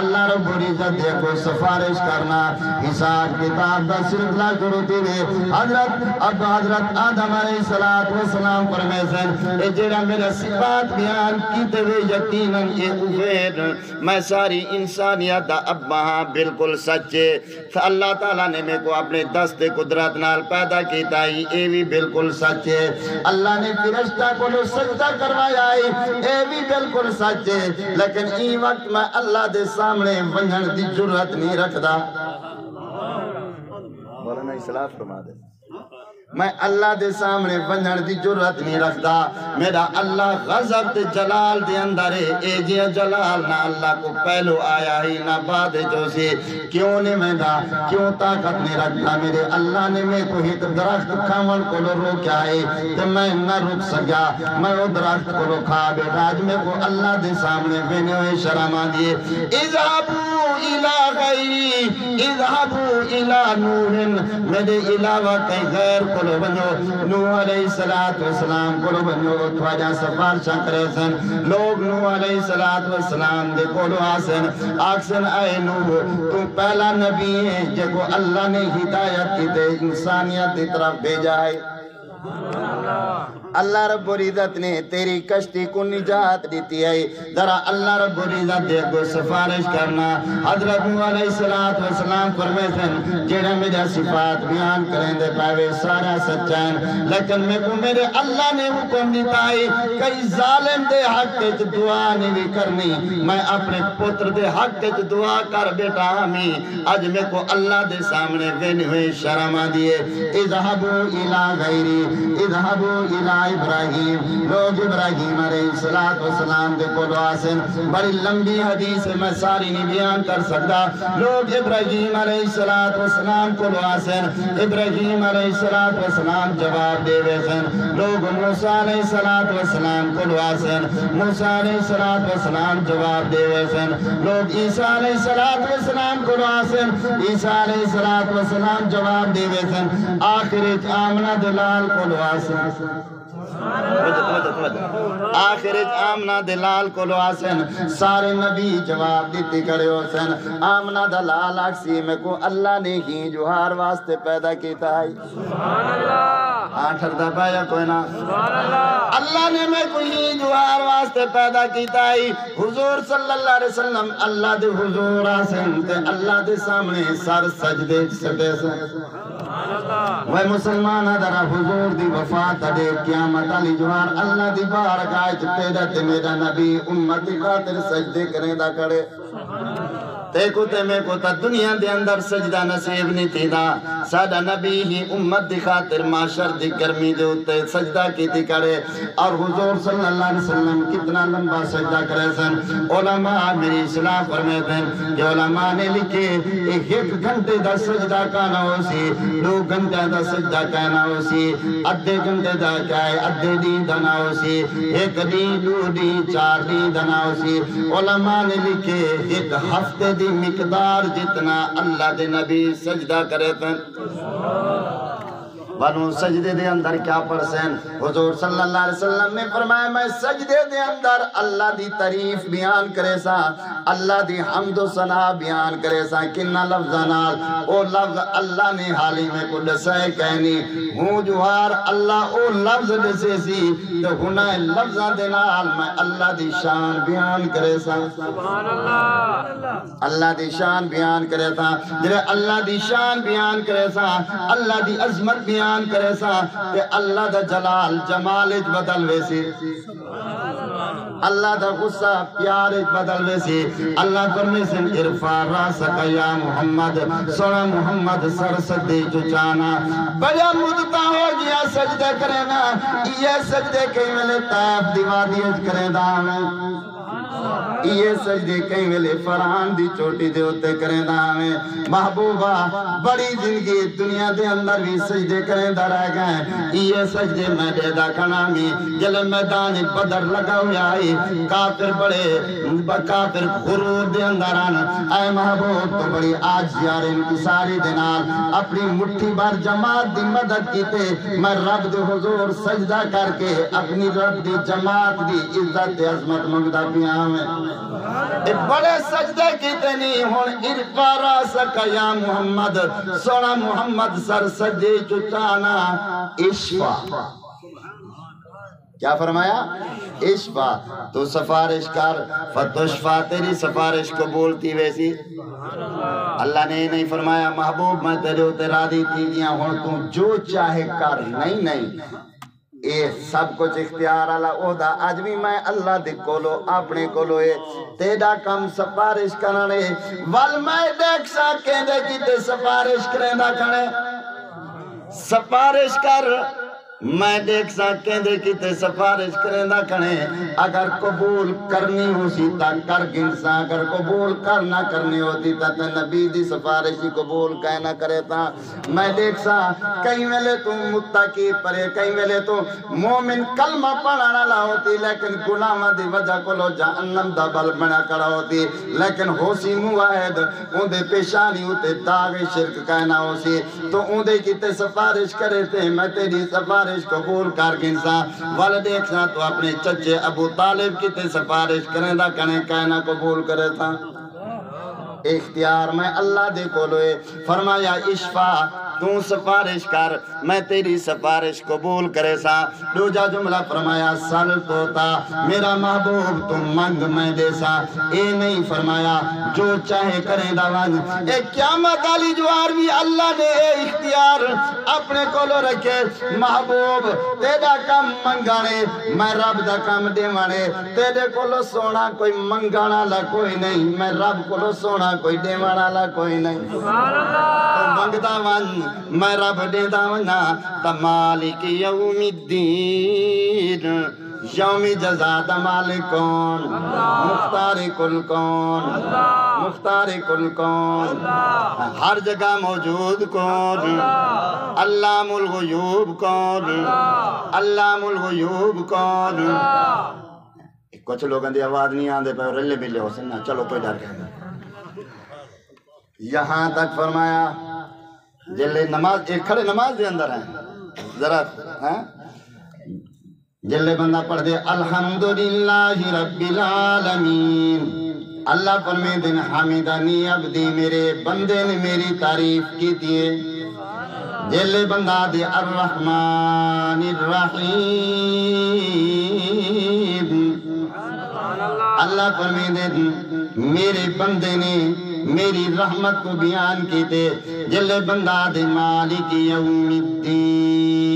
اللہ رب العزت دے کو سفارش کرنا حساب کتاب دا صرف درودی وے حضرت آدم علیہ السلام فرمیسن اے جڑا میرا صفات بیان کیتے ہوئے یقیناً اے اویر میں ساری انسانیت دا ابا ہاں بالکل سچے اللہ تعالیٰ نے میں کو اپنے دست قدرت نال پیدا کیتا ہی اے بھی بالکل سچے اللہ نے فرشتہ کو لو سجدہ کروایا اے بھی بالکل سچے لیکن ای وقت میں اللہ دے سامنے ونجھن دی جرات نہیں رکھدا مولانا اصلاح فرما دے میں اللہ دے سامنے ونجھن دی جرات نہیں رکھدا میرا اللہ غضب تے جلال دے اندر اے جی جلال نہ اللہ کو پہلو آیا ہی نہ بعد جو سے کیوں نے میں دا کیوں طاقت نہیں رکھتا میرے اللہ نے میں کو ایک درخت کھاون کو لو روکیا ہے تو میں نہ رک سکیا میں وہ درخت کو لو کھا بیٹا آج میں کو اللہ دے سامنے بینے ہوئے شرما دیے اذهبوا الى غیری اذهبوا الى نوح میرے علاوہ کئی غیر کو لو بنو نوح علیہ السلام کو لو بنو تواجہ سفارشاں کرے سن لوگ نوح علیہ السلام دے کو لو آسن آکسن اے نوح تو پہلا نبی ہے جے کو اللہ نے ہدایت کی تے انسانیت دی طرف بھیجا ہے اللہ رب العزت نے تیری کشتی کو نجات دیتی ہے ذرا اللہ رب العزت دے کو سفارش کرنا حضرت نوح علیہ السلام فرمیسن جیڑا میرا صفات بیان کریں دے پاوے سارا سچائن لیکن میں کو میرے اللہ نے حکم دیتا ہے کئی ظالم دے حق کے دعا نہیں بھی کرنی میں اپنے پتر دے کے کے دعا کر بیٹا ہمیں آج میں کو اللہ دے سامنے بین ہوئے شرما دیے اذهبوا الى غیری اذهبوا الى ابراہیم لوگ ابراہیم علیہ السلام دے کو آسن بڑی لمبی حدیث میں ساری نہیں بیان کر سکتا لوگ ابراہیم علیہ السلام کو آسن ابراہیم علیہ السلام جواب دے ویسن لوگ موسیٰ علیہ السلام کو آسن موسیٰ علیہ السلام جواب دے ویسن لوگ عیسیٰ علیہ السلام کو آسن عیسیٰ علیہ السلام جواب دے ویسن آخر آمنہ دلال کو آسن آخر آمنہ دلال کو لو آسن سارے نبی جواب دیتی کرے حسن آمنہ دلال اکسی میں کو اللہ نے ہی جوہار واسطے پیدا کیتا ہے سبحان اللہ آٹھر دبا یا کوئی نا اللہ نے میں کو ہی جوہار واسطے پیدا کیتا ہے حضور صلی اللہ علیہ وسلم اللہ دے حضور آسن تے اللہ دے سامنے سر سجدے سٹے سن وہ مسلمان درہ حضور دی وفات دے قیامت علی جوار اللہ دی بارگاہ تیرا تے میرا نبی امتی خاطر سجدے کریں دا کرے تے کو تے میں کو تا دنیا دے اندر سجدہ نصیب نہیں تھی دا سادہ نبی ہی امت دی خاطر معاشر دی گرمی دے ہوتے سجدہ کی تھی کرے اور حضور صلی اللہ علیہ وسلم کتنا لمبا سجدہ کرے سن علماء میری اصلاح فرمیتے ہیں کہ علماء نے لکھے ایک گھنٹے دا سجدہ کانا ہو سی 2 گھنٹے دا سجدہ کانا ہو سی ادھے گھنٹے دا کائے ادھے دین دنا ہو سی 1 دین 2 دین 4 دین دنا ہو سی علماء نے لکھے ایک ہفتے دی مقدار جتنا اللہ دے نبی سجدہ کرے تھے بنو سجدے دے اندر کیا پرسین حضور صلی اللہ علیہ وسلم نے فرمایا میں سجدے دے اندر اللہ دی تعریف بیان کرے سا اللہ دی حمد و ثنا بیان کرے سا کنہ لفظنال او لفظ اللہ نے حالی میں کو دسائے کہنی ہوں جوہار اللہ او لفظ دسے سی تو ہنہ لفظہ دینال میں اللہ دی شان بیان کرے سا سبحان اللہ اللہ دی شان بیان کرے سا جلے اللہ دی شان بیان کرے سا اللہ دی عظمت بیان کرے سا کہ اللہ دا جلال جمالج بدل ویسی اللہ دا غصہ پیارج بدل ویسی اللہ فرمی سن ارفع راسک یا محمد سونا محمد سر صدی جو چانا بڑا مدتا ہو گیا سجدہ کرنا یہ سجدے کہیں ملے تیب دیوادیج کرے دانے یہ سجدے کہیں ملے فرحان دی چوٹی دے ہوتے کریں دا ہمیں محبوبہ بڑی زندگی دنیا دے اندر بھی سجدے کریں دا رہ گئے یہ سجدے میں دے دا کھنامی جلے میدان بدر لگا ہویا آئی کافر بڑے کافر غرور دے اندر آنا اے محبوب تو بڑی آج یار انکساری دینال اپنی مٹھی بار جماعت دی مدد کیتے میں رب دے حضور سجدہ کر کے اپنی رب دی جماعت دی عزت عظمت مقدہ پیاں میں بڑے سجدے کیتے نہیں ہون ارفع راسک یا محمد سونا محمد سر سجدے چچانا اشفا کیا فرمایا اشفا تو سفارش کر فتشفا تیری سفارش قبولتی ویسی اللہ نے نہیں فرمایا محبوب میں تیرے ہوتے راضی تھی دیا ہوں تو جو چاہے کر نہیں اے سب کچھ اختیار اللہ عہدہ آج بھی میں اللہ دے کولو اپنے کولو اے تیڑا کم سفارش کرنے وال میں دیکھ ساکیں دے کی تے سفارش کریں دا کھنے سفارش کر میں دیکھ ساکیں دے کی تے سفارش کریں دا کھنے اگر قبول کرنی ہو سی تا کر گنسا اگر قبول کرنا کرنی ہوتی تا تے نبی دی سفارشی قبول کہنا کرے تا میں دیکھ سا کہیں ویلے تو متقی پرے کہیں ویلے تو مومن کلمہ پڑھانا لا ہوتی لیکن گناہ دی وجہ کو لو جہنم دا بل بنا کڑا ہوتی لیکن ہو سی موحد ان دے پیشانی ہوتے داغ شرک کہنا ہو سی تو ان دے کی تے سفارش کرے تے میں تیری سفارش قبول کر گنسا والے دیکھنا تو اپنے چچے ابو طالب کی تے سفارش کریں دا کہنا قبول کرے تھا اختیار میں اللہ دے کولوئے فرمایا اشفا تو سفارش کر میں تیری سفارش قبول کرے سا دوجا جملہ فرمایا سل توتا میرا محبوب تم منگ میں دے سا اے نہیں فرمایا جو چاہے کریں داوان اے قیامت علی جوار بھی اللہ نے اے اختیار اپنے کولو رکھے محبوب تیرا کم منگانے میں رب دا کم دیوانے تیرے کولو سونا کوئی منگانا لا کوئی نہیں میں رب کولو سونا کوئی دیوانا لا کوئی نہیں تو منگتا وان میں رب دیتا ونا تا مالک یوم الدین یوم جزا تا مالک کون مختار کل کون مختار کل کون ہر جگہ موجود کون علام الغیوب کون علام الغیوب کون کچھ لوگوں دی آواز نہیں آن دے پہ رلے ملے ہو سننا چلو کوئی ڈر گئے یہاں تک فرمایا جلے نماز ایک کھڑے نماز دے اندر ہیں ذرا جلے بندہ پڑھ دے الحمدللہ رب العالمین اللہ فرمے دن حامدانی عبدی میرے بندے نے میری تعریف کی دیئے جلے بندہ دے الرحمن الرحیم اللہ فرمے دن میرے بندے نے میری رحمت کو بیان کی تے جلے بندہ دے مالک یوم الدین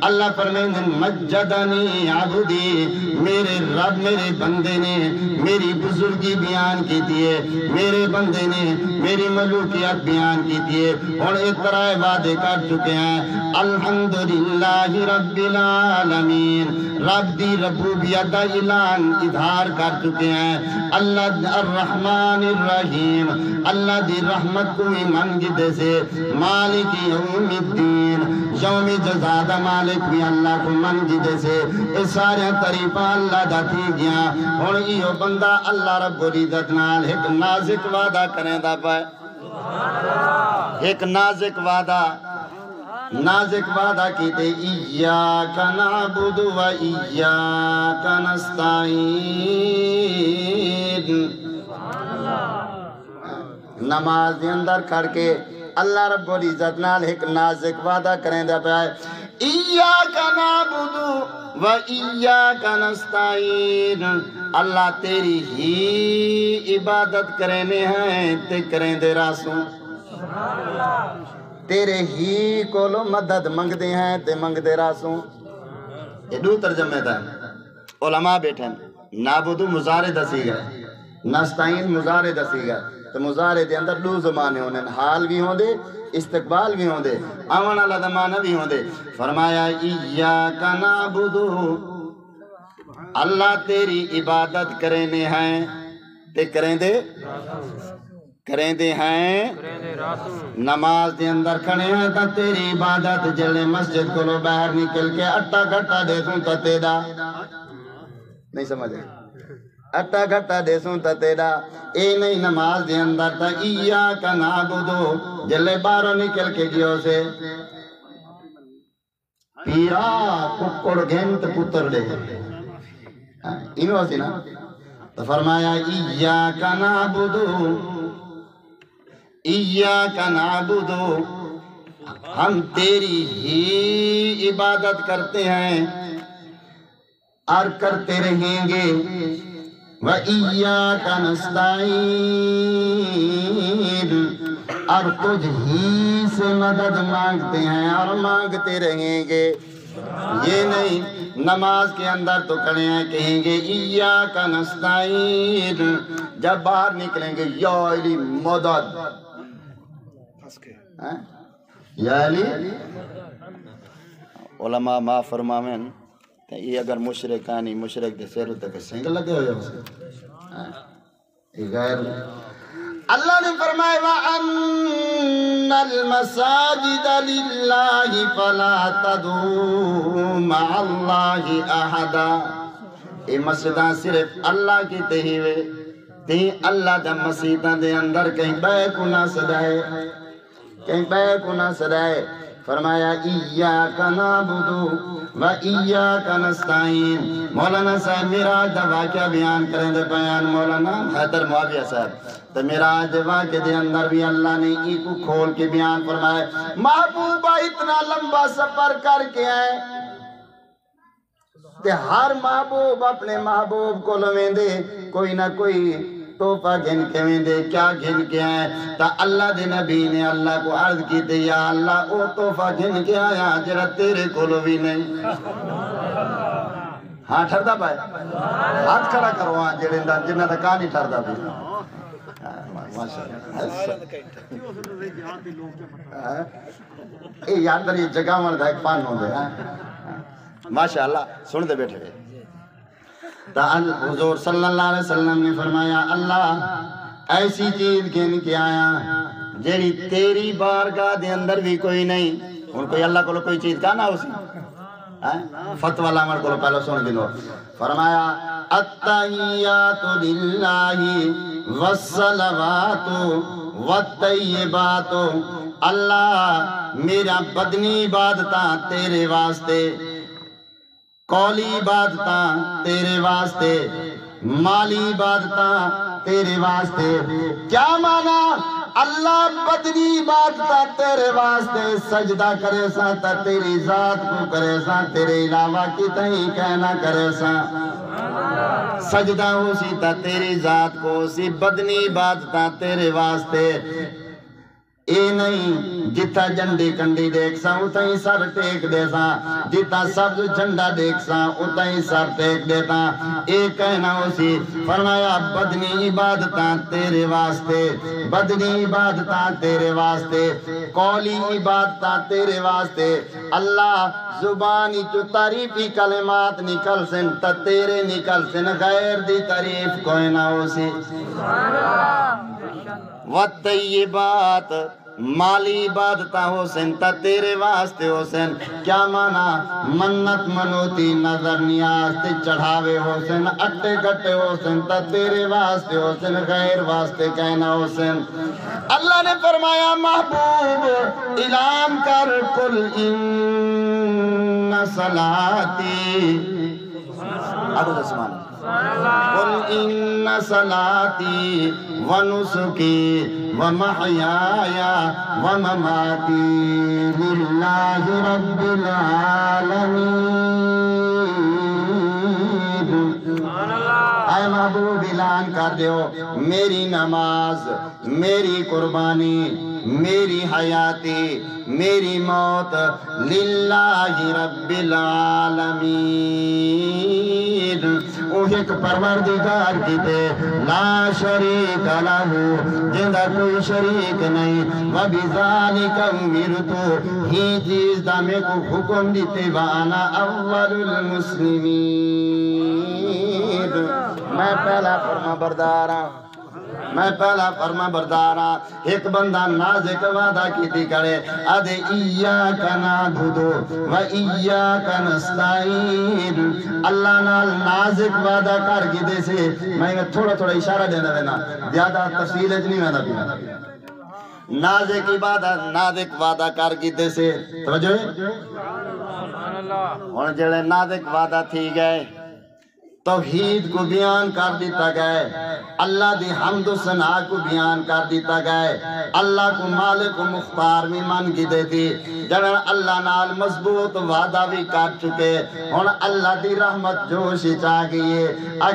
اللہ فرمائیں مجدنی عبدی میرے رب میرے بندے نے میری بزرگی بیان کی دیئے میرے بندے نے میری ملوکیت بیان کی دیئے اور اترائے وعدے کر چکے ہیں الحمدللہ رب العالمین رب دی ربوبیت دا اعلان اظہار کر چکے ہیں اللہ الرحمن الرحیم اللہ دی رحمت کو ہی منگی دے سے مالک یوم الدین یوم جزا دا مالک بھی اللہ کو منگی دے سے اس سارے طریقہ اللہ دا تھی گیا اور یہ بندہ اللہ رب العزت نال ایک نازک وعدہ کریں دا پائے ایک نازک وعدہ کیتے ایاک نعبد و ایاک نستعین نماز دے اندر کھڑ کے اللہ رب العزت نال ایک نازک وعدہ کریں دے پائے ایاک نعبد و ایاک نستعین اللہ تیری ہی عبادت کرنے ہیں تے کریں دے راسوں تیرے ہی کولو مدد منگ دے ہیں تے منگ دے راسوں یہ دو ترجمے دا علماء بیٹھیں نابدو مزارے دسی گئے نستعین مزارے دسی گئے تو مزارے دے اندر دو زمانے ہونے حال بھی ہوں دے استقبال بھی ہوں دے آمن اللہ زمانہ بھی ہوں دے فرمایا ایاک نعبدو اللہ تیری عبادت کرنے ہیں تے کریں دے ہیں نماز دے اندر کھڑے ہیں تا تیری عبادت جلے مسجد کو لو باہر نکل کے اٹھا گھٹا دے سوں تا تیدا نہیں سمجھے اٹھا گھٹا دے سوں تا تیدا اے نہیں نماز دے اندر تا ایاک نعبدو جلے باہروں نکل کے گیوں سے پیرا ککڑ گھنٹ پتر دے انہوں سی نا تو فرمایا ایاک نعبدو، ہم تیری ہی عبادت کرتے ہیں اور کرتے رہیں گے، وَإِيَّاكَ نَسْتَعِينُ، اور تجھ ہی سے مدد مانگتے ہیں اور مانگتے رہیں گے۔ یہ نہیں نماز کے اندر تو کھڑے ہیں کہیں گے ایاک نستعین، جب باہر نکلیں گے یا علی مدد، یا علی۔ علماء ما فرماویں یہ اگر مشرکانی مشرک دے سر تک سنگ لگے ہوئے یہ غیر اللہ نے فرمائے وَأَنَّ الْمَسَاجِدَ لِلَّهِ فَلَا تَدْعُوا مَعَ اللَّهِ أَحَدًا، یہ مسجداں صرف اللہ کی تہی ہوئے تہیں اللہ دا مسجداں دے اندر کہیں بے کو نہ سدائے، کہیں بے کو نہ سدائے۔ فرمایا ایاک نعبدو وَإِيَّاكَ نَسْتَعِينُ۔ مولانا صاحب میراج دا واقعہ بیان کریں دے بیان مولانا حیدر معاویہ صاحب، تو میراج دے واقعے دے اندر بھی اللہ نے ای کو کھول کے بیان فرمائے، محبوبہ اتنا لمبا سفر کر کے آئے کہ ہر محبوب اپنے محبوب کو لویں دے کوئی نہ کوئی تحفہ گھن کے میں دے، کیا گھن کے آئے؟ تا اللہ دے نبی نے اللہ کو عرض کی تے یا اللہ او تحفہ گھن کے آیا جرا تیرے کولو بھی نہیں۔ ہاں ٹھردا پائے ہاتھ کھڑا کرو ہاں جنہ دا کہانی ٹھردا بھی اے یاد در یہ جگہ مرد ہے ایک پان ہوں دے ماشاءاللہ سن دے بیٹھے ہوئے۔ تا حضور صلی اللہ علیہ وسلم نے فرمایا اللہ ایسی چیز گھن کے آیا جیڑی تیری بارگاہ دے اندر بھی کوئی نہیں، ان کوئی اللہ کو کوئی چیز کہا نہ اسی فتوہ الامر کو پہلے سن گنو۔ فرمایا التحیات للہ والصلوات والطیبات، اللہ میرا بدنی عبادتاں تیرے واسطے، قولی عبادتاں تیرے واسطے، مالی عبادتاں تیرے واسطے۔ کیا مانا؟ اللہ بدنی عبادتاں تیرے واسطے، سجدہ کرے سا تا تیری ذات کو کرے سا، تیرے علاوہ کی تہیں کہنا کرے سا، سجدہ ہو سی تا تیری ذات کو سی، بدنی عبادتاں تیرے واسطے۔ اے نہیں جتا جنڈی کنڈی دیکھ سا اتنا ہی سر ٹیک دے سا، جتا سبز جھنڈا دیکھ سا اتنا ہی سر ٹیک دیتا، اے کہنا اسی۔ فرمایا بدنی عبادتاں تیرے واسطے، بدنی عبادتاں تیرے واسطے، قولی عبادتاں تیرے واسطے۔ اللہ زبانی جو تعریفی کلمات نکل سن تا تیرے نکل سن، غیر دی تعریف کوئی نہ اسی۔ والطیبات مالی عبادتہ حسین تا تیرے واسطے حسین۔ کیا مانا؟ منت منوتی نظر نیاز تے چڑھاوے حسین، اٹے گٹے حسین تا تیرے واسطے حسین، غیر واسطے کہنا حسین۔ اللہ نے فرمایا محبوب اعلان کر قل ان صلاتی، ابو دسمان قل ان صلاتی ونسکی ومحیای ومماتی للہ رب العالمین۔ اے محبوب اعلان کر دیو میری نماز، میری قربانی، میری حیاتی، میری موت للہ رب العالمین، وہ ایک پروردگار کی تے لا شریک لہو، جندہ کوئی شریک نہیں، وَبِذَالِكَ أُمِرْتُ، ہی چیز دا میں کو حکم دیتے وَأَنَا أَوَّلُ الْمُسْلِمِينَ، میں پہلا فرما بردار ہاں، میں پہلا فرما بردار ہاں۔ ایک بندہ نازک وعدہ کیتی کرے ادھے ایاک نعبدو و ایاک نستعین، اللہ نال نازک وعدہ کر کی دے سے میں تھوڑا تھوڑا اشارہ دینا دینا زیادہ تفصیل اج نہیں وعدہ بھی نازک عبادت نازک وعدہ کر کی دے سے توجہ ہے ہن جڑے نازک وعدہ تھی گئے توحید کو بیان کر دیتا گئے، اللہ دی حمد و ثنا کو بیان کر دیتا گئے، اللہ کو مالک و مختار بھی من کی دیتی، جنہاں اللہ نال مضبوط وعدہ بھی کر چکے، ہن اللہ دی رحمت جوشی چاہ گئی ہے،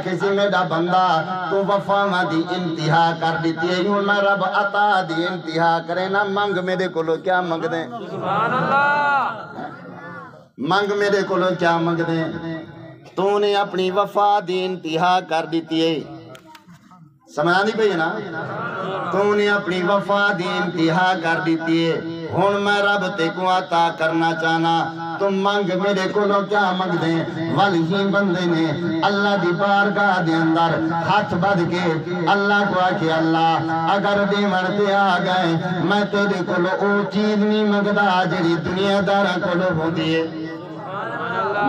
کسی میرا بندہ تو وفا دی انتہا کر دیتی ہے، یوں میں رب عطا دی انتہا کرے نا، منگ میرے کو لو کیا منگ دیں، سبحان اللہ، منگ میرے کو لو کیا منگ دیں، تو نے اپنی وفا دی انتہا کر دیتی ہے، سمجھا نہیں پہی نا، تو نے اپنی وفا دی انتہا کر دیتی ہے، ہن میں رب تے کو عطا کرنا چاہنا، تم منگ میرے کو لو کیا منگ دیں، ولی بندے نے اللہ دی بارگاہ دے اندر ہاتھ بڑھ کے اللہ کو آکے اللہ اگر دیوان تے آ گئے میں تیرے کو لو او چیز نہیں منگدا جڑی دنیا دارہ کو لو ہوتی ہے،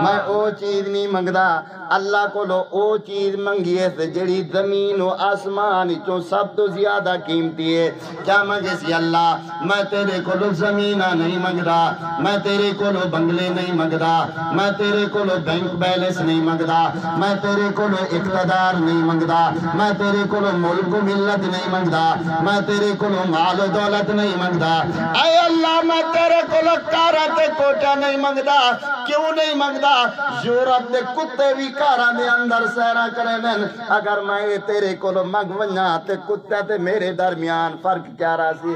میں او چیز نہیں منگدا، اللہ کو لو او چیز منگی ہے جڑی زمین و آسمان چو سب تو زیادہ قیمتی ہے، کیا منگے سی اللہ، میں تیرے کو لو زمینہ نہیں منگدا، میں تیرے کو لو بنگلے نہیں منگدا، میں تیرے کو لو بینک بیلنس نہیں منگدا، میں تیرے کو لو اقتدار نہیں منگدا، میں تیرے کو لو ملک و ملت نہیں منگدا، میں تیرے کو لو مال و دولت نہیں منگدا، اے اللہ میں تیرے کو لو کارت کوٹا نہیں منگدا، کیوں نہیں منگدا، یورپ دے کتے بھی کارا دے اندر سیرہ کرے دن، اگر میں تیرے کو لو مگونیا تے کتے تے میرے درمیان فرق کیا رہا سی،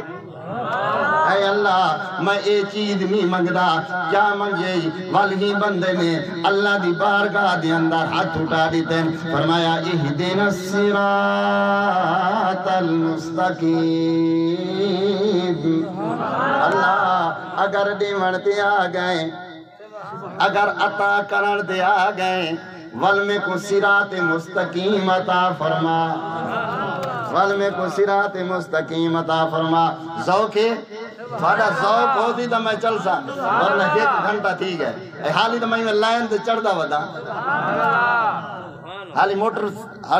اے اللہ میں اے چیز نہیں منگدا، کیا منگے، ولی بندے نے اللہ دی بارگاہ دے اندر ہاتھ اٹھا دیتے ہیں، فرمایا اہدنا الصراط المستقیم، اللہ اگر دیوان تے آ گئے، اگر عطا کرن دے آ گئے، والمے کو صراط مستقیم عطا فرما، والمے کو صراط مستقیم عطا فرما، ذوق ہے، تھوڑا ذوق ہوتی تو میں چل سا، ورنہ ایک گھنٹہ ٹھیک ہے، حالی تو میں لائن تے چڑھ دا ودا، حالی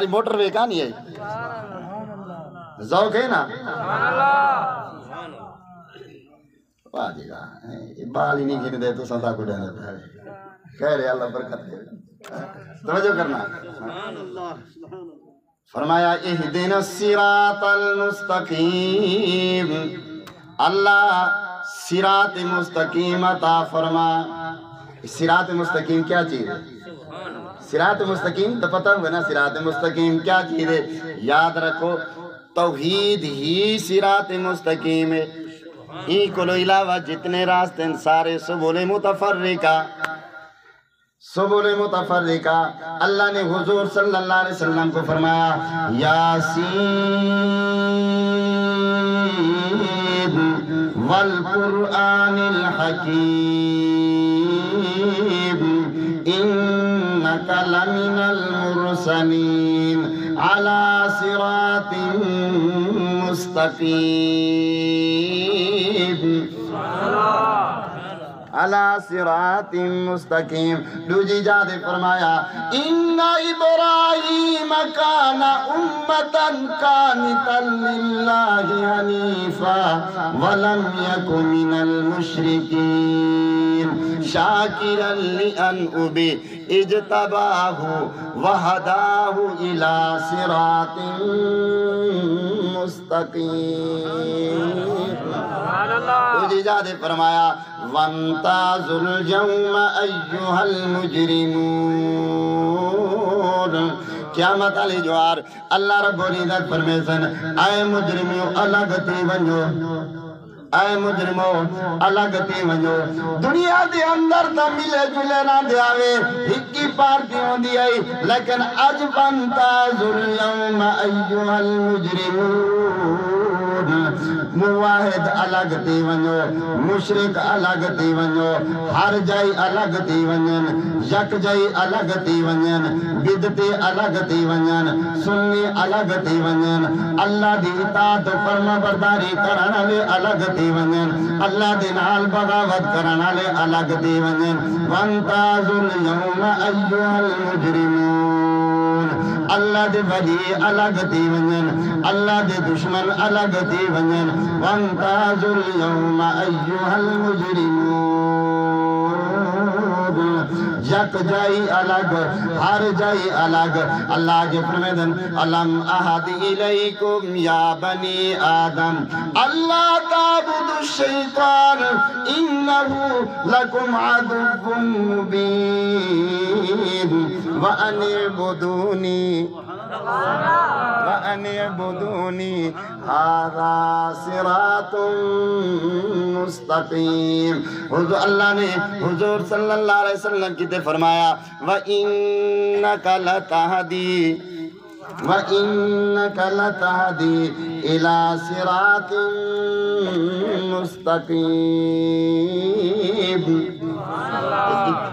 موٹر وے کہاں نہیں ہے، ذوق ہے نا، واجی گا بال ہی نہیں گھن دے تو سنتا کو ڈینے پہ کہہ رہے اللہ برکت دے، توجہ کرنا، فرمایا اہدنا الصراط المستقیم، اللہ صراط مستقیم عطا فرما، صراط مستقیم کیا چیز ہے، صراط مستقیم تو پتہ ہوگا نا، صراط مستقیم کیا چیز ہے، یاد رکھو توحید ہی صراط مستقیم ہے، ہی کو لو علاوہ جتنے راستے سارے سبل متفرقہ، سبل متفرقہ، اللہ نے حضور صلی اللہ علیہ وسلم کو فرمایا یاسین والقرآن الحکیم انک لمن المرسلین علی صراط مستقیم، علی صراط مستقیم، دوجی جادے فرمایا ان ابراہیم کان امتا قانتا للہ حنیفا ولم یک من المشرکین شاکرا لانعمہ اجتباہ وہداہ الی صراط مستقیم، دوجی جادے فرمایا وَامْتَازُوا الْيَوْمَ أَيُّهَا الْمُجْرِمُونَ، قیامت علی جوار اللہ رب العزت فرمیسن اے مجرمیوں الگ تی ونجو، اے مجرموں الگ تی ونجو، دنیا دے اندر تا ملے جلے نہ دے آوے، ہکی پارٹیوں دی آئی، لیکن اج وَامْتَازُوا الْيَوْمَ أَيُّهَا الْمُجْرِمُونَ، مواحد الگ تی ونجو، مشرک الگ تی ونجو، ہر جائی الگ تی ونجن، یک جائی الگ تی ونجن، بدتی الگ تی ونجن، سنی الگ تی ونجن، اللہ دی اطاعت فرما برداری کرنا لے الگ تی ونجن، اللہ دی نال بغاوت کرنا لے الگ تی ونجن، وَانْتَازُوا الْيَوْمَ أَيُّهَا الْمُجْرِمُونَ، اللہ دے ولی الگ تی ونجن، اللہ دے دشمن الگ تی ونجن، وَانْتَازُوا الْيَوْمَ أَيُّهَا الْمُجْرِمُونَ، یک جائی الگ ہر جائی الگ اللہ کے فرمیدن علم احد الیکم یا بنی آدم اللہ تعبد الشیطان انہو لکم عدو مبین وَأَنِ اعْبُدُونِي هَذَا صِرَاطٌ مُسْتَقِيم۔ حضور اللہ نے حضور صلی اللہ علیہ وسلم کی تے فرمایا وَإِنَّكَ لَتَهْدِي إِلَى صِرَاطٍ مُسْتَقِيم۔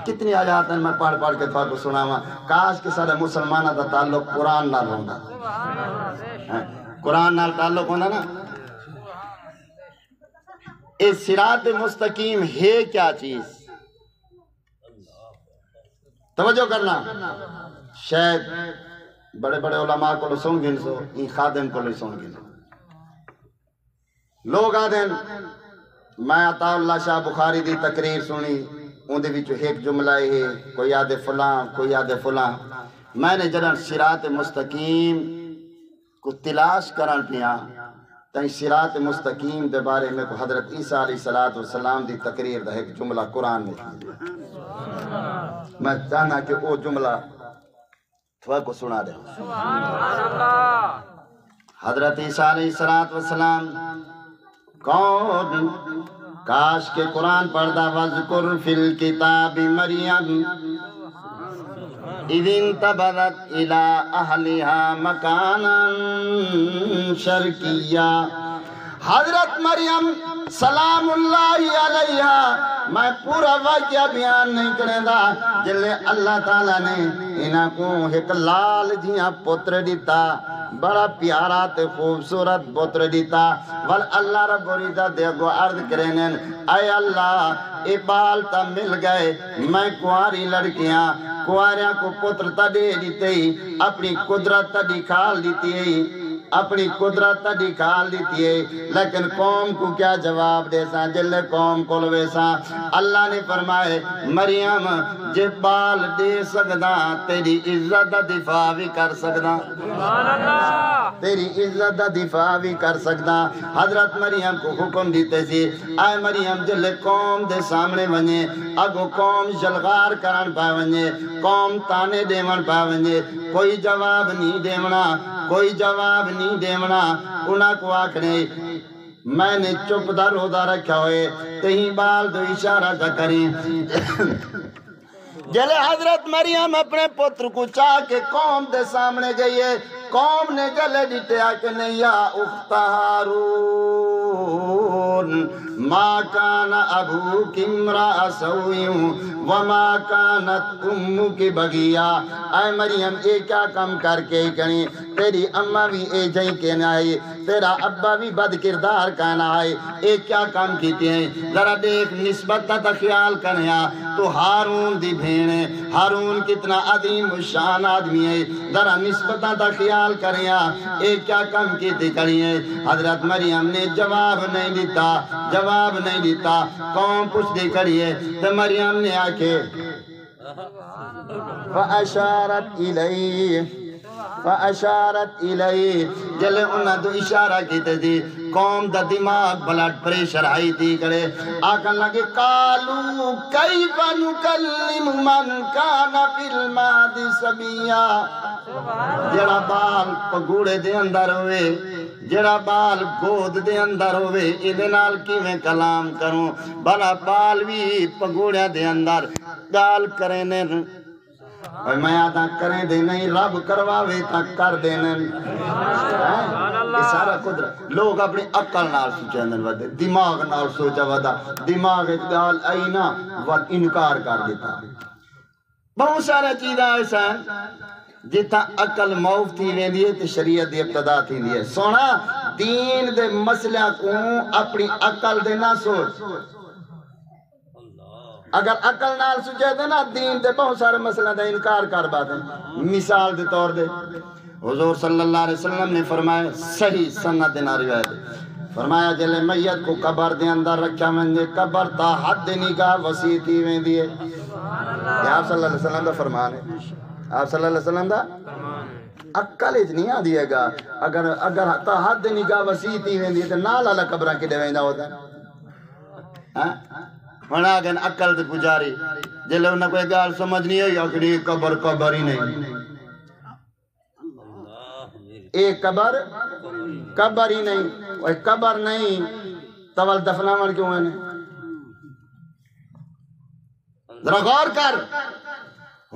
کتنی آیات ہیں میں پڑھ کے تھوڑا کو سناواں کاش کے سارے مسلمانہ دا تعلق قرآن نال ہوندا قرآن نال تعلق ہوندا نا۔ اس صراط مستقیم ہے کیا چیز توجہ کرنا شاید بڑے بڑے علماء کو سن گن سو این خادم کو سن گن لوگ آدھیں میں عطا اللہ شاہ بخاری دی تقریر سنی اون دے وچوں ایک جملہ ہے کوئی یاد فلاں کوئی یاد فلاں میں نے جڑا صراط مستقیم کو تلاش کرن پیا تائیں صراط مستقیم دے بارے میں کو حضرت عیسیٰ علیہ السلام دی تقریر دا ایک جملہ قرآن میں میں چاہنا کہ وہ جملہ تھوڑا کو سنا دے حضرت عیسیٰ علیہ السلام کون کاش کے قرآن پڑھدا وذکر فی الکتاب مریم اذ انتبذت الى اہلها مکانا شرقیہ حضرت مریم سلام اللہ علیہ میں پورا واقعہ بیان نہیں کریں دا جلے اللہ تعالیٰ نے انہاں کو ایک لال جیاں پتر دیتا بڑا پیارا تے خوبصورت پتر دیتا ول اللہ رب العزت دے گو عرض کرینن اے اللہ اے بال تا مل گئے میں کواری لڑکیاں کواریا کو پتر تا دے دیتے ہی اپنی قدرت تا دکھال دیتی ہے اپنی قدرت تا دکھال دیتی ہے لیکن قوم کو کیا جواب دے سا جل قوم کو لوے سا اللہ نے فرمائے مریم جب بال دے سکدا تیری عزت دا دفاع بھی کر سکدا تیری عزت دا دفاع بھی کر سکدا حضرت مریم کو حکم دیتے سی اے مریم جل قوم دے سامنے ونجے اگو قوم جلغار کرن پا ونجے قوم تانے دیون پا ونجے کوئی جواب نہیں دیونا کوئی جواب نہیں دیونا انہاں کو آکھنے میں نے چپ دا روزہ رکھا ہوئے تہیں بال دو اشارہ کا کریں جلے حضرت مریم اپنے پتر کو چاہ کے قوم دے سامنے گئی ہے قوم نے گلے ڈٹیا کہ نہیں یا اخت ہارون ما کان ابوک امرأ سوء وما کانت امک بغیا اے مریم اے کیا کم کر کے کنی تیری اماں بھی اے جائیں کے نائی تیرا ابا بھی بد کردار کا نائی اے کیا کم کیتے ہیں ذرا دیکھ نسبت تا خیال کریا تو ہارون دی بھینے ہارون کتنا عظیم شان آدمی ہے ذرا نسبت تا خیال کریا اے کیا کم کیتے کریے حضرت مریم نے جواب نہیں دیتا قوم پوچھ دی کریے تو مریم نے آکے فاشارت الیہ جلے انہاں دو اشارہ کیتے دی قوم دا دماغ بلڈ پریشر آئی تھی کرے آکھن لگے قالو کیف نکلم من کان فی المہد صبیا جڑا بال پگوڑے دے اندر ہوئے جڑا بال گود دے اندر ہوئے ادھے نال کیویں کلام کروں بلا بال بھی پگوڑے دے اندر گال کرنے اور میں آدھا کریں دے نہیں رب کرواوے تا کر دینے یہ سارا قدرت لوگ اپنی عقل نال سوچے اندر ودے دماغ نال سوچا ودا دماغ گال اینا ود انکار کر دیتا بہت سارا چیزیں ایسا ہیں جتا عقل موف تھی ویندی ہے تے شریعت دی ابتدا تھی دی ہے سونا دین دے مسئلہ کو اپنی عقل دے نہ سوچ اگر عقل نال سوچے دے نا دین دے بہت سارے مسئلہ دا انکار کر باتے مثال دے طور دے حضور صلی اللہ علیہ وسلم نے فرمایا صحیح سند دینا روایت فرمایا جلے میت کو قبر دے اندر رکھا منجے قبر تا حد نگاہ وسیع تھی ویندی ہے یہ آپ صلی اللہ علیہ وسلم دا فرمان ہے. آپ صلی اللہ علیہ وسلم دا عقل اچ نہیں آ دیے گا. اگر تا حد نگاہ وسیع تھی ویندی تے نال والا قبراں کڈے ویندا ہوتا ہاں ہن اگن عقل تے پجاری جلے انہاں کوئی گل سمجھ نہیں آئی آخری قبر قبر ہی نہیں. ایک قبر قبر ہی نہیں. وہ قبر نہیں تول دفناون کیوں ہے؟ ذرا غور کر.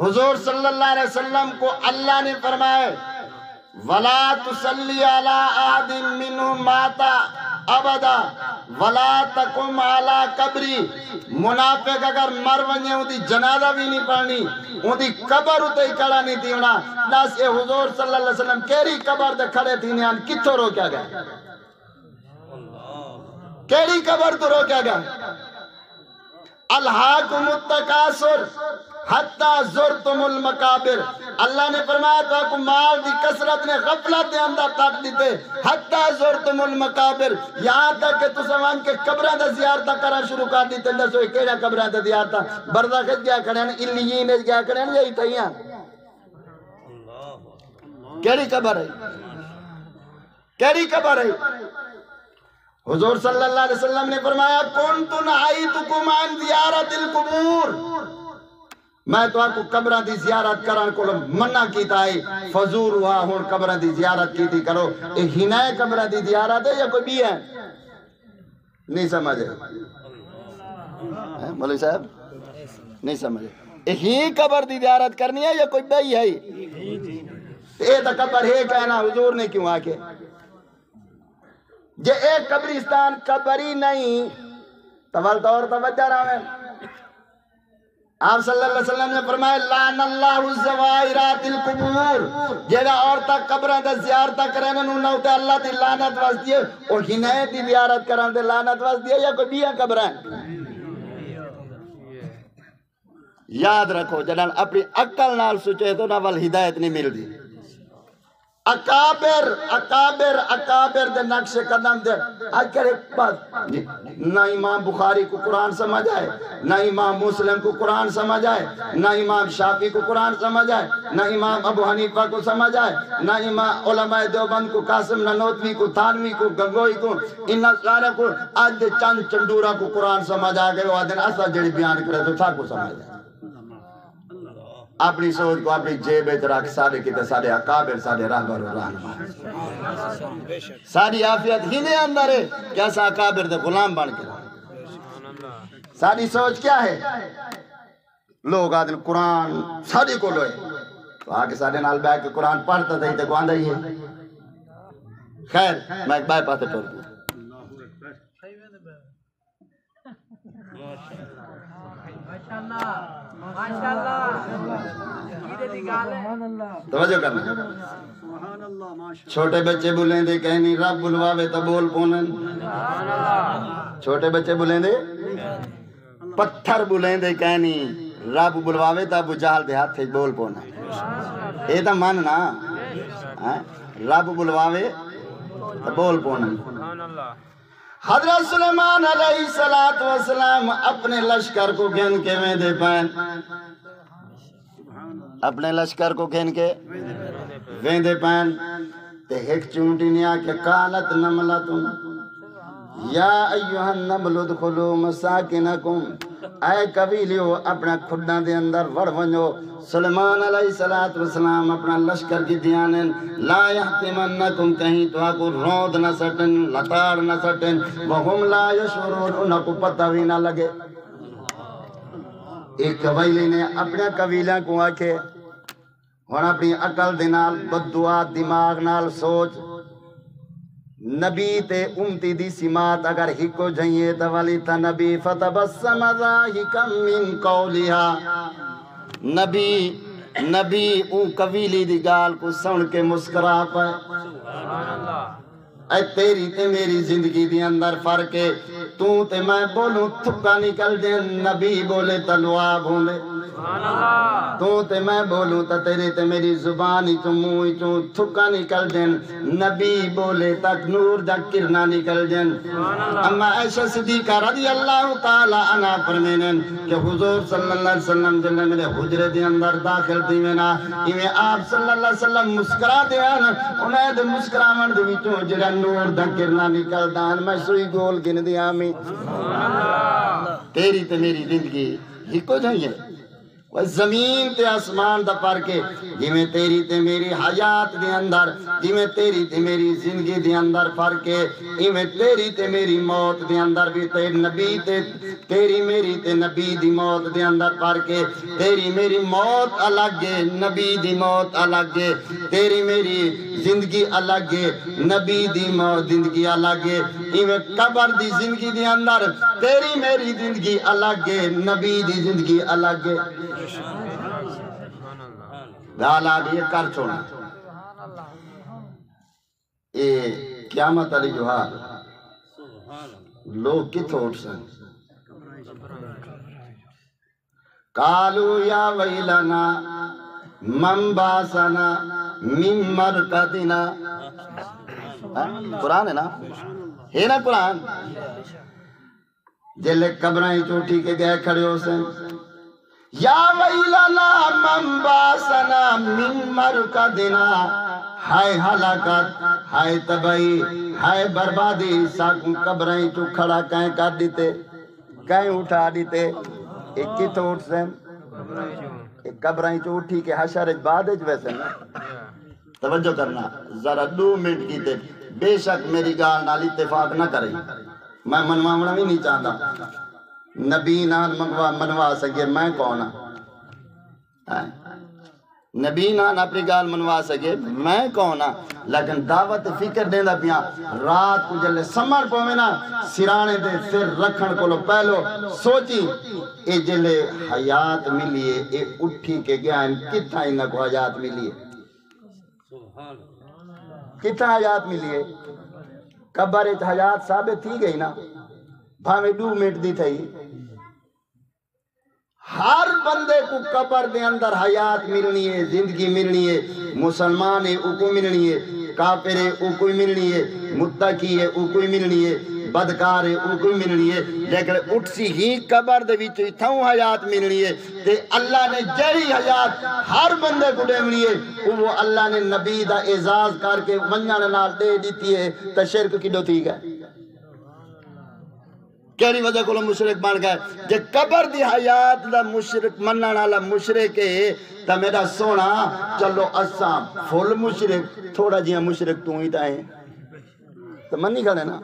حضور صلی اللہ علیہ وسلم کو اللہ نے فرمایا وَلَا تُصَلِّ عَلَىٰ أَحَدٍ مِّنْهُمْ مَاتَ أَبَدًا وَلَا تَقُمْ عَلَىٰ قَبْرِهِ. منافق اگر مر ونجے ان دی جنازہ بھی نہیں پڑھنی, ان دی قبر اتے ہی کھڑا نہیں تھی ہونا. ناس اے حضور صلی اللہ علیہ وسلم کیری قبر دے کھڑے تھی نیان کتھوں روکیا گیا؟ کیری قبر تو روکیا گیا؟ الہاکم التکاثر حتی زرتم المقابر. اللہ نے فرمایا تو آپ کو مال دی کثرت نے غفلت دے اندر تک دیتے حتی زرتم المقابر, یہاں تک کہ تو سوان کے قبران دا زیارتہ کرا شروع کر دیتے. اندر سوئی کیڑا قبران دا زیارتہ برزخت گیا کھڑے ہیں, علیین گیا کھڑے ہیں, یہی تھیاں کیڑی قبر ہے؟ کیڑی قبر ہے؟ حضور صلی اللہ علیہ وسلم نے فرمایا کنت نہیتکم عن زیارت القبور. میں تو آپ کو قبران دی زیارت کران کو منع کیتا ہے فضور ہوا ہون قبران دی زیارت کیتی کرو. ایک ہی نئے قبران دی زیارت ہے یا کوئی بھی ہے؟ نہیں سمجھے مولوی صاحب, نہیں سمجھے. ایک ہی قبر دی زیارت کرنی ہے یا کوئی بھی ہے؟ اے تا قبر ہے کہنا حضور نے کیوں آکے جے ایک قبرستان قبری نہیں تولتا اور توجہ رہا ہے. آپ صلی اللہ علیہ وسلم نے فرمایا لعن اللہ الزوائرات القبور. جیڑا عورتہ قبران دے زیارتہ کرنے انہوں نے اللہ دی لعنت واس دیئے اور ہنائے دی زیارت کرنے دے لعنت واس دیئے یا کوئی بھی قبران. یاد رکھو جنان اپنی عقل نال سوچے تو ناول ہدایت نہیں مل دی. اکابر دے نقش قدم دے آج کر ایک بات نہ امام بخاری کو قرآن سمجھ آئے, نہ امام مسلم کو قرآن سمجھ آئے, نہ امام شافعی کو قرآن سمجھ آئے, نہ امام ابو حنیفہ کو سمجھ آئے, نہ امام علماء دیوبند کو قاسم نانوتوی کو تھانوی کو گنگوئی کو انہا سارے کو آج دے چند چندورہ کو قرآن سمجھ آگئے وہ آدھن ایسا جڑی بیان کرے تو تھا کو سمجھ آئے. اپنی سوچ کو اپنی جیب رکھ سارے کتے سارے اکابر سارے رہبر و رہنما ساری عافیت ہی دے اندر ہے کیسا اکابر دے غلام بن کے. ساری سوچ کیا ہے؟ لوگ آدھن قرآن ساری کو لوئے تو آگے سارے نال بیٹھ کے قرآن پڑھتا تھا ہی تے کو آندہ ہی ہے. خیر میں ایک بائی پاتے پڑھ دوں. توجہ کرنا. چھوٹے بچے بولیں دے کہنی رب بلواوے تا بول پونن. چھوٹے بچے بولیں دے پتھر بولیں دے کہنی رب بلواوے تا ابو جہل دے ہاتھ بول پونن. اے تا ماننا رب بلواوے تا بول پونن. حضرت سلیمان علیہ السلام اپنے لشکر کو گھن کے ویندے پین, اپنے لشکر کو گھن کے ویندے پین تے ایک چونٹی نیا کہ قالت نملتن یا ایوہ النمل ادخلوا مساکنکم. اے قبیلیو اپنا کھڈاں دے اندر وڑ ونجو. سلیمان علیہ السلام اپنا لشکر کی دیانن لا یحتمنکم کہیں تو آکو روند نہ سٹن لطار نہ سٹن وہم لا یشورون انہوں کو پتہ بھی نہ لگے. ایک قبیلی نے اپنے قبیلیاں کو آکے وہاں اپنی عقل دنال بدعا دماغ نال سوچ نبی تے امتی دی سمات اگر ہکو جائیے توالی تا نبی فتبسم ضاحکا من قولها. نبی اون قبیلی دی گال کو سن کے مسکرا پائے. اے تیری تے میری زندگی دی اندر فرق ہے. تو تے میں بولوں تھکا نکل دے، نبی بولے تلوار بھولے، تو تے میں بولوں تا تیرے تے میری زبانی تو منہ تو تھکا نکل دیں، نبی بولے تک نور دا کرنا نکل دیں۔ اما عائشہ صدیقہ رضی اللہ تعالی عنہ فرمینن کہ حضور صلی اللہ علیہ وسلم جنہیں میرے حجرے دے اندر داخل تھی میں ایویں آپ صلی اللہ علیہ وسلم مسکرا دیان، انہیں دے مسکراون دے وچوں جڑا نور دا کرنا نکل دان، میں سوئی گول گن دیا میں تیری تے میری زندگی ہکو جائیے، زمین تے آسمان دا فرق ہے، جی میں تیری تے میری حیات دے اندر، جی میں تیری تے میری زندگی دے اندر فرق ہے، جی میں تیری تے میری موت دے اندر بھی نبی تے تیری میری تے نبی دی موت دے اندر فرق ہے، تیری میری موت الگ ہے، نبی دی موت الگ ہے، تیری میری زندگی الگ ہے، نبی دی موت زندگی الگ ہے، جی میں قبر دی زندگی دے اندر تیری میری زندگی الگ ہے، نبی دی زندگی الگ ہے۔ دالا یہ کر چھوڑا اے قیامت علی جوہار لوگ کت اٹھ سن قالوا یا ویلنا من باسنا من مرقدنا، قرآن ہے نا قرآن، جلے قبریں چوٹی کے گئے کھڑے ہو سن، یا ویلنا من باسنا من مرقدنا، ہائے ہلاکت، ہائے تباہی، ہائے بربادی، ساکوں قبریں چو کھڑا کہیں کر دیتے، کہیں اٹھا دیتے، ایک کت اٹھ سن، ایک قبریں چو اٹھی کے حشر بعد ویسے نا توجہ کرنا ذرا 2 منٹ کی تے بے شک میری گال نال اتفاق نہ کریں، میں منواونا بھی نہیں چاہتا، نبی نال منوا سکے میں کون ہاں، نبی نال اپنی گال منوا سکے میں کون ہاں، لیکن دعوت فکر دینا پیا رات کو جلے سمر پوے نا سرانے دے سر رکھن کو لو پہلو سوچی اے جلے حیات ملیے اے اٹھی کے گیا کتنا انہا کو حیات ملیے، کتنا حیات ملیے، قبر حیات ثابت تھی گئی نا بھاوے 2 منٹ دی تھی، ہر بندے کو قبر دے اندر حیات ملنی ہے، زندگی ملنی ہے، مسلمان ہے او کو ملنی ہے، کافر ہے او کو ملنی ہے، متقی ہے او کو ملنی ہے، بدکار ہے او کو ملنی ہے، لیکن اٹھ سی ہی قبر دے وچ تھوں حیات ملنی ہے تے اللہ نے جہی حیات ہر بندے کو دیونی ہے وہ اللہ نے نبی دا اعزاز کر کے ونجن نال دے دیتی ہے، تے شرک کڈو تھی گئے کیری وجہ کو مشرک بن گئے، جے قبر دی حیات دا مشرک منن والا مشرک ہے تا میرا سونا چلو اساں فل مشرک تھوڑا جہاں مشرک تو ہی تا ہے تو من نہیں کھڑے نا،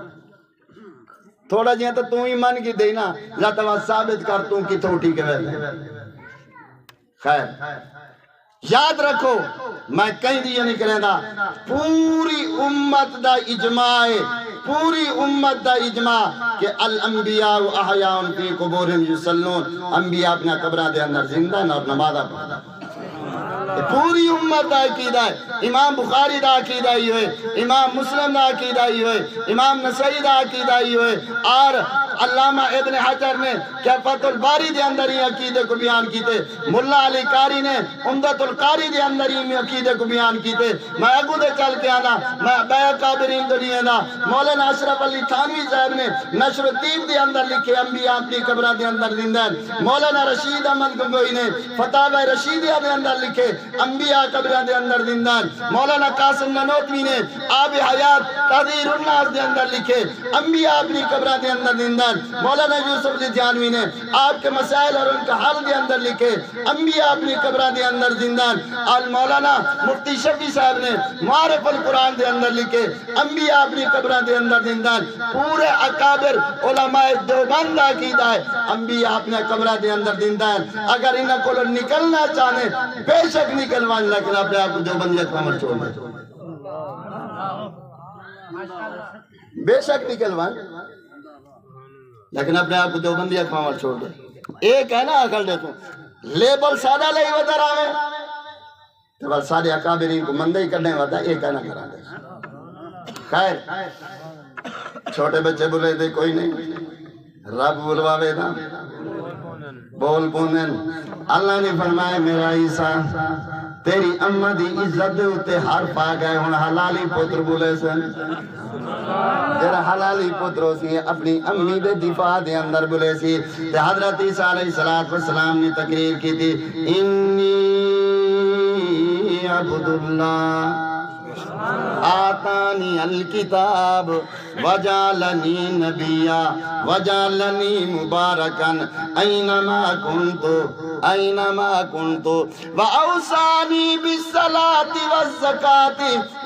تھوڑا جہاں تو ہی من کی دے نا لاتوا ثابت کر تو کی تھوٹی کے ویلے خیر یاد رکھو میں کہیں دیا نہیں کریں دا پوری امت دا اجماع ہے، پوری امت دا اجماع کہ الانبیاء و احیاء فی قبورہم یصلون، انبیاء اپنا قبرہ دے اندر زندہ اور نمازہ پڑھا، پوری امت دا عقیدہ ہے، امام بخاری دا عقیدہ ہی ہوئے، امام مسلم دا عقیدہ ہی ہوئے، امام نسائی دا عقیدہ ہی ہوئے، اور علامہ ابن حجر نے کیا فتح الباری دے اندر ہی عقیدے کو بیان کیتے، ملا علی قاری نے عمدت القاری دے اندر ہی عقیدے کو بیان کیتے، میں اگو دے چل کے آنا میں بیع قابرین دنیا دا مولانا اشرف علی تھانوی صاحب نے نشر الدین دے اندر لکھے انبیاء اپنی قبرہ دے اندر زندہ ہیں، مولانا رشید احمد گنگوئی نے فتاوی رشیدیہ دے اندر لکھے انبیاء قبرہ دے اندر زندہ ہیں، مولانا قاسم نانوتوی نے آب حیات تحذیر الناس دے اندر لکھے انبیاء اپنی قبرہ دے اندر زندہ ہیں، مولانا یوسف لدھیانوی نے آپ کے مسائل اور ان کا حل دے اندر لکھے انبیاء اپنی قبرہ دے اندر زندہ ہیں، آل مولانا مفتی شفیع صاحب نے معارف القرآن دے اندر لکھے انبیاء اپنی قبرہ دے اندر زندہ ہیں، پورے اکابر علماء دیوبند عقیدہ ہے انبیاء اپنے قبرہ دے اندر زندہ ہیں، اگر انہاں کو نکلنا چاہنے بے شک نکلوان لیکن اپنے آپ کو دیوبندیت کا عمل چھوڑ دیں، بے شک نکلوان لیکن اپنے آپ کو دیوبندیت کا عمل چھوڑ دیں، ایک ہے نا اکل دے تو لیبل سادہ لئی ودر آوے تو بس سادے اکابرین کو مندہی کرنے واتا ایک ہے نا کرا دے، خیر چھوٹے بچے بولے دے کوئی نہیں رب بلواوے دا بول پونن اللہ نے فرمایا میرا عیسیٰ تیری اماں دی عزت دے اتے حرف آ گئے ہن حلالی پتر بولے سن جڑا حلالی پتر سی اپنی امی دے دفاع دے اندر بولے سی تے حضرت عیسیٰ علیہ السلام نے تقریر کی تھی انی عبد اللہ آتانی الکتاب وجعلنی نبیا وجعلنی مبارکا اینما کنتو وأوصانی بالصلاة والزکاة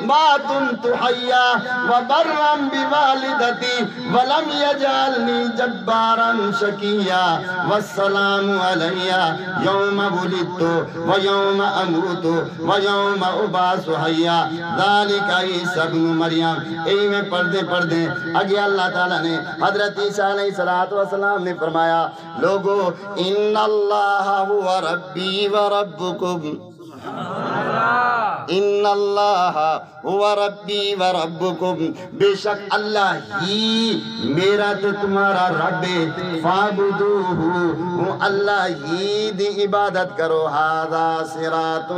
ما دمت حیا وبرا بوالدتی ولم یجعلنی جبارا شقیا والسلام علی یوم ولدت ویوم اموت ویوم ابعث حیا ذالک عیسی ابن مریم۔ اے میں پڑھ دیں آگے اللہ تعالیٰ نے حضرت عیسیٰ علیہ السلام نے فرمایا لوگو ان اللہ هو ربی و ربکم ان اللہ هو ربی و ربکم بے شک اللہ ہی میرا تو تمہارا رب فعبدوہ اللہ ہی دی عبادت کرو ھذا صراط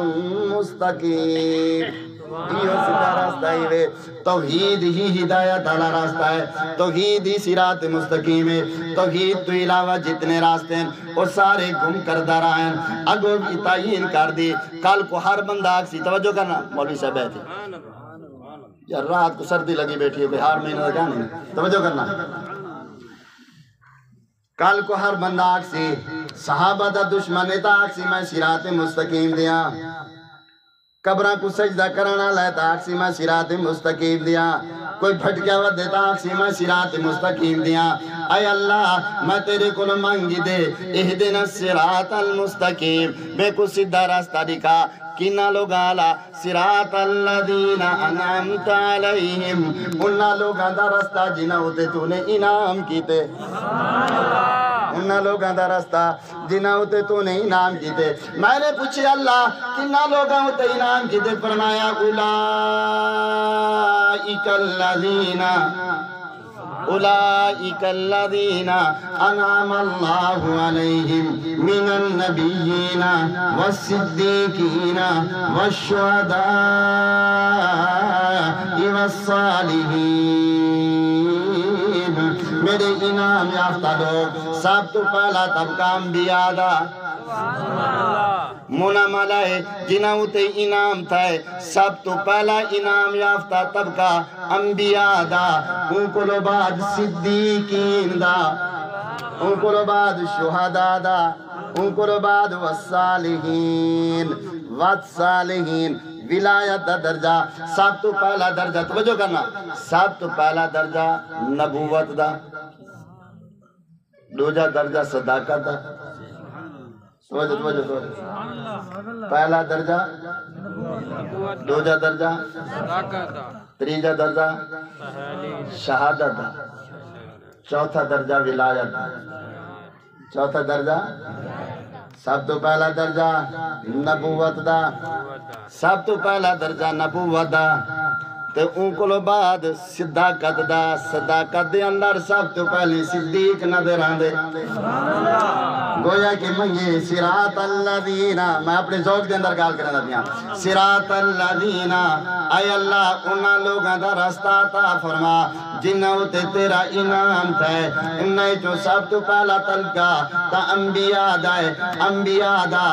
مستقیم۔ یہ سیدھا راستہ ہی توحید ہی ہدایت والا راستہ ہے، توحید ہی صراط مستقیم ہے۔ توحید تو علاوہ جتنے راستے ہیں وہ سارے گم کردہ رہے ہیں۔ اگر تعین کر دی کل کو ہر بندہ آکسی توجہ کرنا مولوی صاحب بیٹھے یا رات کو سردی لگی بیٹھی ہے بہار میں نہ جانے توجہ کرنا کل کو ہر بندہ آکسی صحابہ دا دشمن تا آکسی میں صراط مستقیم دیا قبرہ کو سجدہ کرانا لیتا آکسی میں صراط مستقیم دیا کوئی بھٹکیا وقت دیتا آکسی میں صراط مستقیم دیا اے اللہ میں تیرے کو مانگی دے اہدنا الصراط المستقیم میں کو سیدھا راستہ دکھا کنا لوگالا صراط الذین انعمت علیہم انہا لوگاں دا راستہ جنہ ہوتے تو نے انعام کیتے انہا لوگاں دا راستہ جنہ ہوتے تو نے انعام کیتے میں نے پوچھے اللہ کنا لوگاں ہوتے انعام کیتے فرمایا اولئک الذین انعم اللہ علیہم من النبیین والصدیقین والشہداء والصالحین۔ میرے انعام یافتہ لوگ سب تو پہلا طبقہ انبیاء دا مونا ملائے جنہاں ہوتے انعام تھا سب تو پہلا انعام یافتہ طبقہ انبیاء دا ان کو لو بعد صدیقین دا ان کو لو بعد شہداء دا ان کو لو بعد والصالحین ولایت دا درجہ سب تو پہلا درجہ توجہ کرنا سب تو پہلا درجہ نبوت دا دوجہ درجہ صداقت دا توجہ پہلا درجہ دوجہ درجہ تریجہ درجہ شہادت دا چوتھا درجہ ولایت دا چوتھا درجہ سب تو پہلا درجہ نبوت دا سب تو پہلا درجہ نبوت دا تے ان کو لو بعد صداقت دا صداقت دے اندر سب تو پہلے صدیق نظر آندے گویا کہ منگے صراط الذین میں اپنے ذوق دے اندر گال کرنا دیا صراط الذین اے اللہ انہاں لوگاں دا راستہ عطا فرما جنہاں ہوتے تیرا انعام تھا انہیں جو سب تو پہلا تلقا تا انبیاء دائے انبیاء دا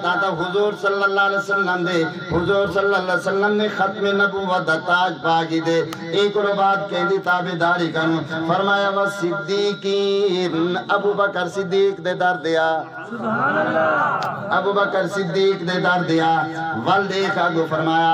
تا حضور صلی اللہ علیہ وسلم دے حضور صلی اللہ علیہ وسلم نے ختم نبوت دا تاج باغی دے ایک اور بات کہہ دی تابعداری کروں فرمایا وہ صدیقین ابو بکر صدیق دے در دیا ابو بکر صدیق دے در دیا والدیکھا گو فرمایا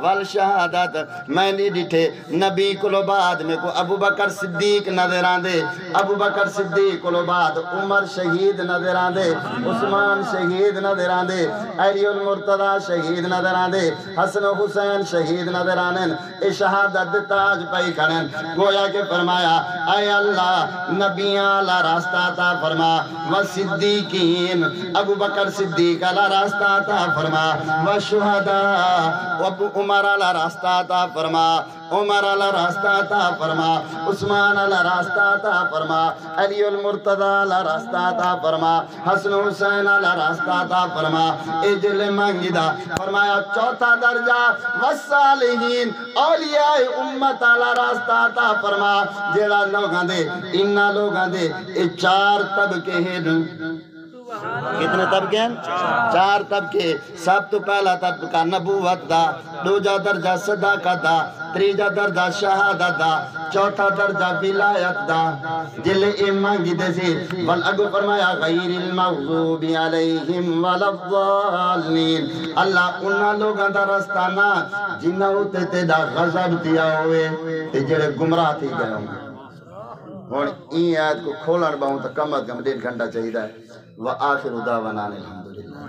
والشہادت میں نہیں ڈٹھے نبی کو بعد میں کو ابو بکر صدیق نظر آندے ابو بکر صدیق کو بعد عمر شہید نظر آندے عثمان شہید نظر آندے علی المرتضی شہید نظر آندے حسن و حسین شہید نظر آنن اے شہادت تاج پائی کھڑن گویا کہ فرمایا اے اے اللہ نبیاں اللہ راستہ عطا فرما و صدیقین ابو بکر صدیق اللہ راستہ عطا فرما و شہداء ابو عمر اللہ راستہ عطا فرما عمر اللہ راستہ عطا فرما عثمان اللہ راستہ عطا فرما علی المرتضی اللہ راستہ عطا فرما حسن حسین اللہ راستہ عطا فرما اجل منگدہ فرمایا چوتھا درجہ والصالحین اولیاء امت اللہ راستہ عطا فرما جیڑا لوگاں دے انہا لوگاں دے چار طبقے ہیں کتنے طبقے ہیں؟ چار طبقے سب تو پہلا طبقہ نبوت دا دوجا درجہ صداقت دا تریجا درجہ شہادت دا چوتھا درجہ ولایت دا جل ایمانگی دے سے والأگو فرمایا غیر المغضوب علیہم والضالین اللہ انہا لوگاں دا رستہ نا جنہ ہوتے تے دا غضب دیا ہوئے تے جڑے گمراہ تھی گئے ہوں اور این آیت کو کھولن باہوں تا کم از کم 1.5 گھنٹہ چاہیے ہے وآخر دعوانا الحمدللہ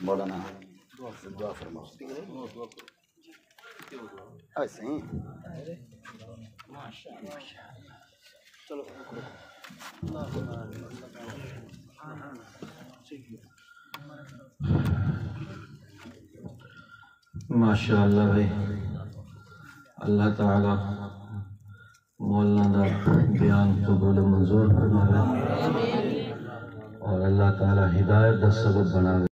مولانا دعا فرماؤ ایسے ہی ماشاءاللہ بھائی اللہ تعالی مولانا دا بیان قبول منظور فرمائے اور اللہ تعالی ہدایت دا سبب بنا دے